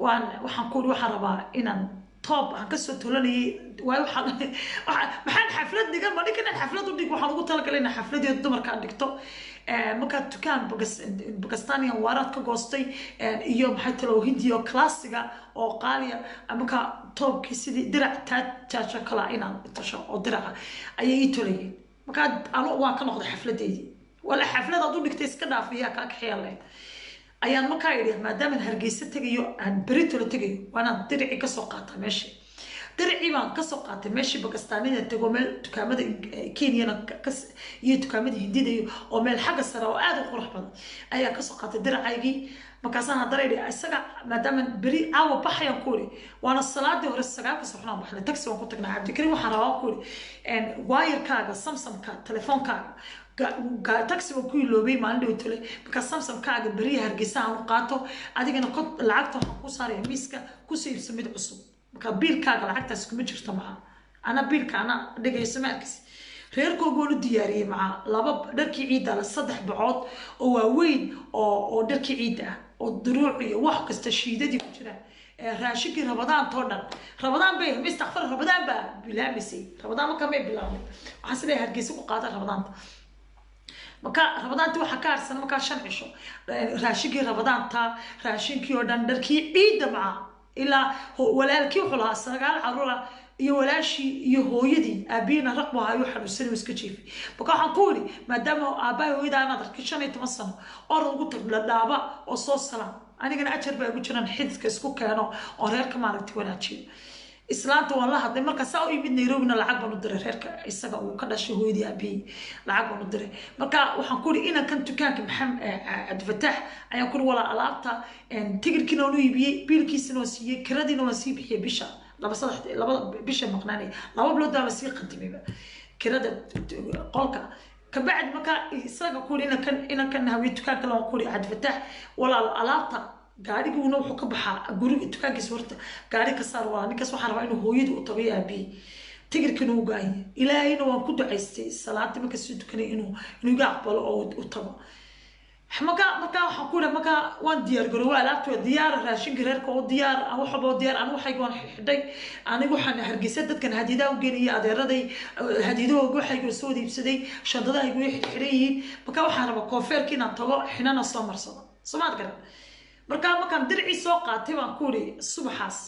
waxaan ku waxaan rabaa inaan top aan ka soo tolanay waxaan xaflad dhigan ma dhigan xaflad u dhig waxaan ugu talagalay in xafladeed dumarka dhigto marka dukaan Pakistanian waraad ka goostay iyo maxay talo hindiyo classiga oo qaaliya marka toobkii sidii dirac taaja kala inaan tasho oo diraca ayay tolayeen marka anu waan ka noqday xafladeedii wala xaflada u dhigtay iska dhaafiya ka xiyalay ayaan markaa yidhi maadaama hargeysa tagayo aan berito la tagayo waana dirici ka soo qaata meeshii dirici baan ka soo qaatay meeshii Pakistaanida tago meel dukaamada Kenya iyo dukaamada Hindida oo meel xagga sare oo aad u qurux badan ayaa ka soo qaatay diracaygii markaasaan hadda leeyahay isaga maadaama beri aawa baxayaan ku ri waana salaadii hore sagaal ka soxnaan baxnay taxi waan ku tagnaa Cabdikariim waxaan rabaa ku ri wire-kaaga Samsung-ka telefonkaaga taxi oo ku iloobay maalin dhawtole marka Samsung-kaaga beri hargeysa aan qaato adigana kod lacagta waxaan ku saaray miiska ku siibso mid cusub marka biilkaaga lacagtaas kuma jirto ma ana biilka ana dhigayso markaas reerkoogu u diyaariyay ma laba dharkii ciid ah saddex bacood oo waaweyn oo dharkii ciid ah oo duruuc iyo wax kasta shiidadii ku jiraan raashikii Ramadaan toodhan Ramadaan bay mustaqbal Ramadaan ba bilaabisay Ramadaan ma kamay bilaabay waxaan sidee hargeysa ku qaadan Ramadaan marka Ramadaantii waxa ka harsan marka 5 cisho raashikii Ramadaanta raashinkii oo dhan dharkii ciid ma ilaa walaalkii wuxuu lahaa sagaal caruura iyo walaashii iyo hooyadii aabina raqbo ayu xanuunsan iska jiifay marka waxaan ku wari maadaama aabay hooyada aan arkin 15 sano oo ugu tagla dhaaba oo soo salaam anigana ajar baa ugu jiraan xididka isku keeno oo reerka maaragtay wanaajiyo islaanta wallahi hadday marka saa u yimid Nairobi lacag baan u diray reerka isaga uu ka dhashay hooyadii aabi lacag baan u diray marka waxaan ku wari inaan kan dukaanka Maxamed Abdifataah ayaan ku wala alaabta tigirkina oo iibiyay biilkiisina oo siiyay kiradina oo sii bixiyay bisha laba bisha maqnaanay laba bilood baa sii qadimay kirada qolka kabacd marka isaga ku wari inaan kan hawiyo dukaanka loo ku wari Abdifataah wala alaabta gaariguna wuxuu ka baxaa guriga dukaankiisa horta gaari ka saar waa ninkaas waxaan rabaa inuu hooyadu u tago aabi tigirkina uu gaay ilaahayna waan ku ducaystay salaadii marka soo dukanay inuu iga aqbalo oo u tago marka waxaan ku marka waan diyaar garowaa alaabta diyaar raashinka reerka oo diyaar wax walba oo diyaar anigu waxaygu waan xidhay anigu waxaan hargeysa dadkan hadiidaha u gelinaya adeeraday hadiidahooga waxaygu soo iibsaday shandadahaygu way xidhan yihiin marka waxaan rabaa koofeerka inaan tago xinana soo marsado somaad garan markaan dircii soo qaatay baan ku iri subaxaas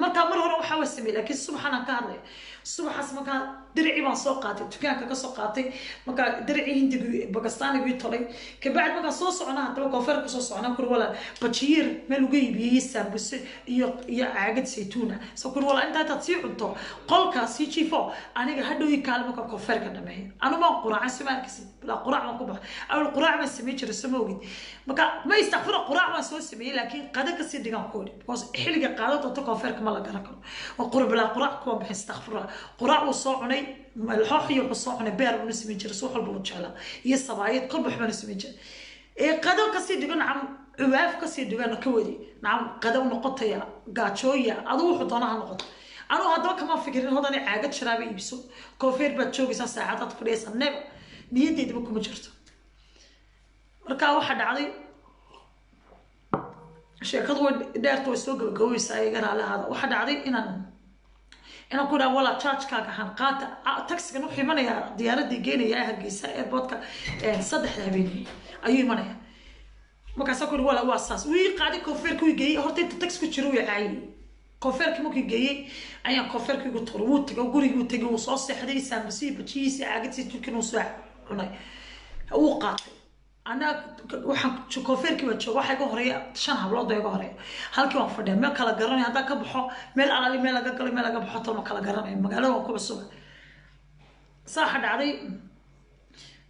markaa mar hore waxaa waa sameeyey laakiin subaxan aan ka hadlay subaxaas markaa dirci baan soo qaatay dukaanka ka soo qaatay markaa dirci hindigu bagastaanigu tolay kabacdi markaa soo socnaa hadaba koonfeerka soo socnaa kur wala bajiir meel uga iibiyey saambuse iyo caagad saytuuna soo kur wala intaad sii cunto qolkaas sii jiifo aniga hadhow kaale markaa koonfeerka dhameeyo anu ma quraacan sumaarkiisa la quraac ma ku bax awal quraac ma sameey jiray samoogid markaa ma istaqfira quraac ma soo sameeyay laakiin qada ka sii dhigan koodi because xilliga qaadada koonfeerka ma la garan karo oo qurb la quraac ku bixin istaqfira quraac uu soo cunay الحوح يحصون بير ونسمي جرسوح البوتشلا يصبايد كل بحنا نسمي جر قدو كسيد يقول نعم عواف كسيد يقول كودي نعم قدو نقطة يا قاتشوية أضوح طنها نقطة أنا هذا كمان فكرين هذا أنا عقد شرابي يبسو كوفير بتشوف بس ساعات فريس النب نيتي تبكم جرتو ركا واحد علي شيء كذا دارتو السوق القوي سايقر على هذا واحد علي إن أقول ولا تشارج كاك حنقات تاكسي كانوا حيمانيا ديارة دي جيني يا هرجيسة إيربورت صدح لعبيني أيوة مانيا ما كساكل ولا واساس ويقعد كوفير كوي جاي هرتي تاكسي كتشرو يا عين كوفير كي ممكن جاي أيا كوفير كي قطروت تقولي قلت جوا صاصي حدي سامسي بتشيسي عقدتي تمكن وساع هنا وقع أنا وحن كوفير كي بتشوف واحد جهرية شان هبلاد ده جهرية هل كي وفردة ما كلا جراني هذا كبحة مال على مال جاكل مال جبحة طول ما كلا جراني ما قالوا وكل الصبح صح عادي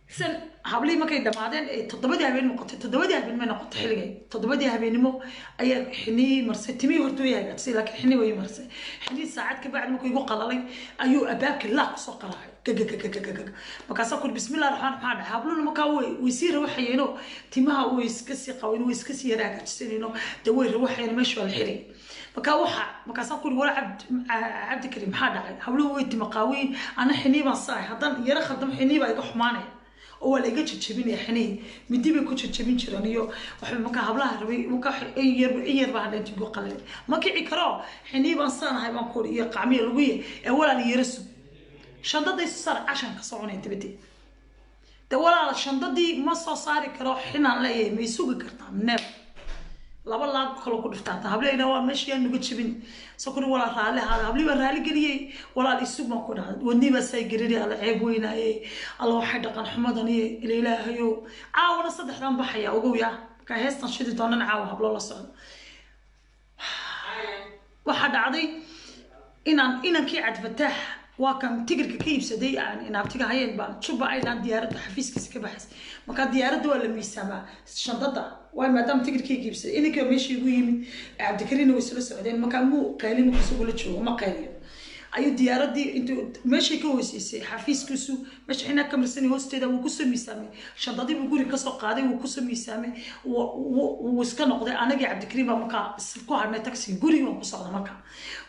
سن هبلي ما كيدا بعدين تضبطي هبين مقطع تضبطي هبين من نقطة حلقة تضبطي هبين مو أي حني مرسى تمي هرتويا قصي لك حني ويا مرسى حني ساعات كبعد ممكن يقول قلالي أيو أباك لا سوق راحي مكاسكول بسم الله الرحمن الرحيم هبلون مكاوي ويصير وحيينو تيمها ويسكسي قوين ويسكسي راجع تسينو دوير وحين مشوا الحري مكاسكول ولا عبد كريم حدا هبلون ويت مقاوين أنا حني بصاي هذا يرى خدم حني بقى حمانه أول إجا تشبين يا حني مدي بيكون تشبين شرانيو وحب مكا هبلها ربي مكا إير بعد تقول قليل مكا عكرا حني بصان هاي بنقول إيه قعمية لويه أولا يرسم شنطتي صار عشان كصوني تبدي تقول على شنطتي ما صار كرا حنا لا ما يسوق كرتان نب لا والله كلو كل فتاة هبلي نوال ماشي إنه بتشبين سكون ولا رالي هذا هبلي ورالي قريه ولا يسوق ما كنا وني بس يقرري على عيبوينا الله واحد قن حمدني الإله يو عاون صدق رام بحيا وقويا كهستن شدي دون عاو هبل الله صار واحد عادي إن كي عد فتح وكان تجرك كيف سدي يعني إن أبتجا هاي البان شو بقى إلى ديارة حفيز كيس بحس ما كان ديارة ولا ميسامة شنطة وما دام تجرك كيف سدي إنك ماشي يقول عبد الكريم ويسلو السعوديين ما كان مو قايلين مكسوق شو ما قايلين أيو ديارة دي أنتو ماشي كويس حفيز كسو ماشي إحنا كم سنة هوست ده وكسو ميسامة شنطة دي بقول كسو قاعدة وكسو ميسامة وسكان نقطة أنا جا عبد الكريم ما كان سلكو عنا تاكسي قولي ما كسر ما كان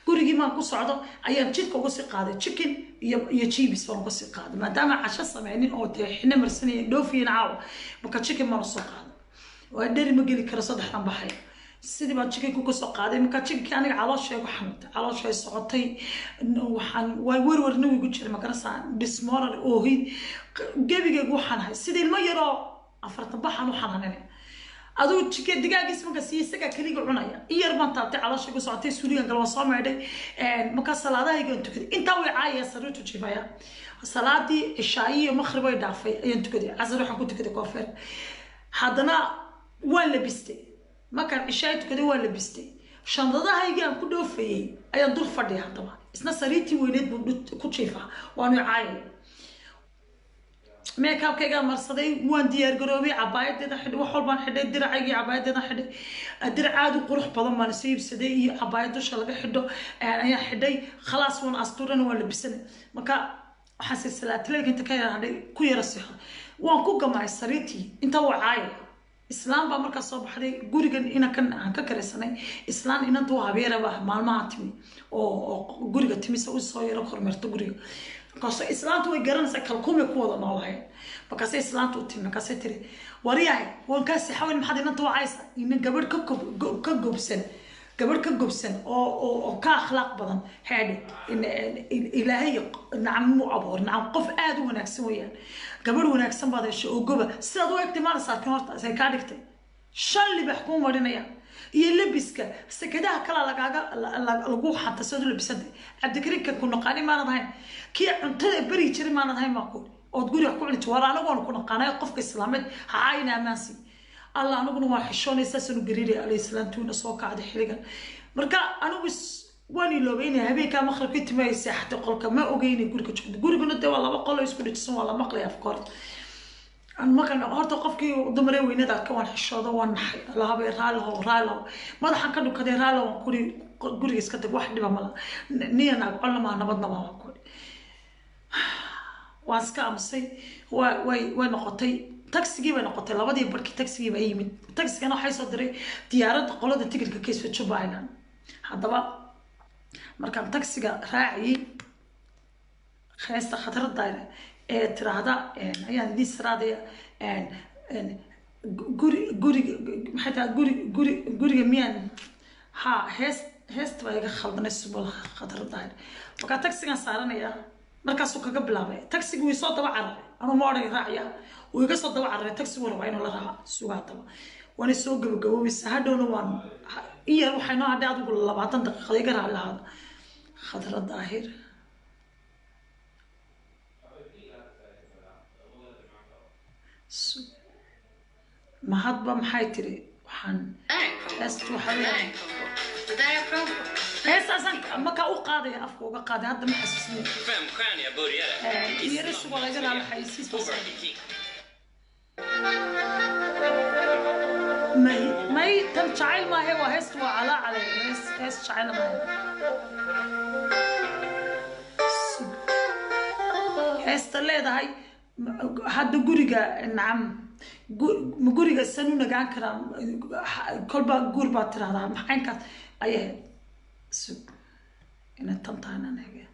قولي ما كسر هذا أيام جد كوسي قاعدة chicken يجيبس فلان كوسي قاعدة ما دام عشان سمعينين أو إحنا مرسنين لو في نعاو ما كان chicken ما نص قاعدة وأدري ما قلي كرصاد إحنا بحي سيدي ما chicken كوسي قاعدة ما كان chicken أنا على شيء وحمد على شيء صعطي وحن ويور نوي قلت ما كان صار بسمار الأوهين جابي جابو حنها سيدي ما يرى أفرط بحن وحنها أدو chicken دقيقة اسمه كسيسة كليجو عناية يربان تابتي على شيء صعطي سوريا قالوا صامع ده ما كان صلاة يجون تكدي أنت وعاية سروتو تشيفايا صلاة دي الشاي مخربة يدافع ينتكدي عزرو حكون تكدي كافر حدنا ولا بستي ما كان الشاي تكدي ولا بستي شنطة هاي جان كله في أي دور فردي طبعا إسنا سريتي وينيد كتشيفها وأنا عاية ميك اب كيغا مرصدي وان ديار غروبي عبايد ده حد وحول بان حدي درعي عبايد ده حد درعاد قروح بدن ما نسيب سدي عبايد دوش لغا خدو ايا حدي خلاص وان استورن ولا بسن marka waxa silsilad leeg inta ka yahay ku yarasixa waan ku gamay sariiti inta wacaay islaam ba marka soo baxday gurigan ina kan aan ka kareysanay islaam inantu habeeraba maalmaha timi oo guriga timi soo yaro kormeerto guriga كاسو إسلام توي جرنا سكالكم يكوض نالهاي بكاس إسلام تو تيم كاس تري ورياي وان كاس يحاول محد ينطوا عايسة إن قبل كجوبسن قبل كجوبسن أو كأخلاق بدن هادي إن إلهي نعم مو عبور نعم قف آد ونكسويا قبل ونكسم بعد الشيء وجوبه سادوا اكتمال صار كنورت زي كاركتر شل اللي بيحكون ورينيا يلبسك سكده كلا لقوه حتى سدوا لبسده عبد الكريم كنا قاني ما نضهين كي أنت بري تري ما نضهين ما أقول أو تقول يحكون لي تورا أنا وأنا كنا قاني قف إسلامي عاينا ماسي الله أنا كنا واحشون يساسون قريري عليه السلام تونا صوك عاد حلقة مركا أنا بس واني لو بيني هبي كان مخرج كنت ما يساح تقولك ما أجيني يقولك تشوف تقولي قلت والله بقول يسكت تسمع والله مقلي أفكار أنا ما كان هرت قفكي ضمري ويندا كمان حشادة وانحي الله بيرهاله راله ما ده حكنا كده راله وكوري كوري يسكت واحد بملا نينا قال ما نبضنا ما كوري واسكا أمسي ونقطي تاكسي ونقطي لا بدي بركي تاكسي بأيمن تاكسي كانوا حيصدري ديارات قلادة تجري كيس في تشوباينا هذا بقى مركب تاكسي راعي خاصة خطر الدائرة ترى هذا يعني دي سرادة جوري ميان ها هست وياك خلدنا السبل خطر الدائرة وكان تاكسي كان صارنا يا مركز سوق قبل لابه تاكسي ويصاد وعرة أنا ما أعرف راعية ويقصد وعرة تاكسي ولا وين ولا راح سوق طبعا وأنا سوق جوا بس هذا نوان إيه روح أنا هذا أقول الله بعطن دقيقة يقرأ على هذا خطر الظاهر ما حد بمحيتري وحن است وحوي هس أصلا ما كأو قاضي أفكو قاضي هذا محسسني femstjärniga burgare يرسوا ولا يقرأ على حيسيس بس ما تم شعيل ما هي وهست وعلى عليه هست شعيل ما هي هست اللي ده هاي هذا جوريجا نعم جوريجا سنونا جان كرام كل با جور باتر هذا محين كات أيه سب إن التمتعنا نهجة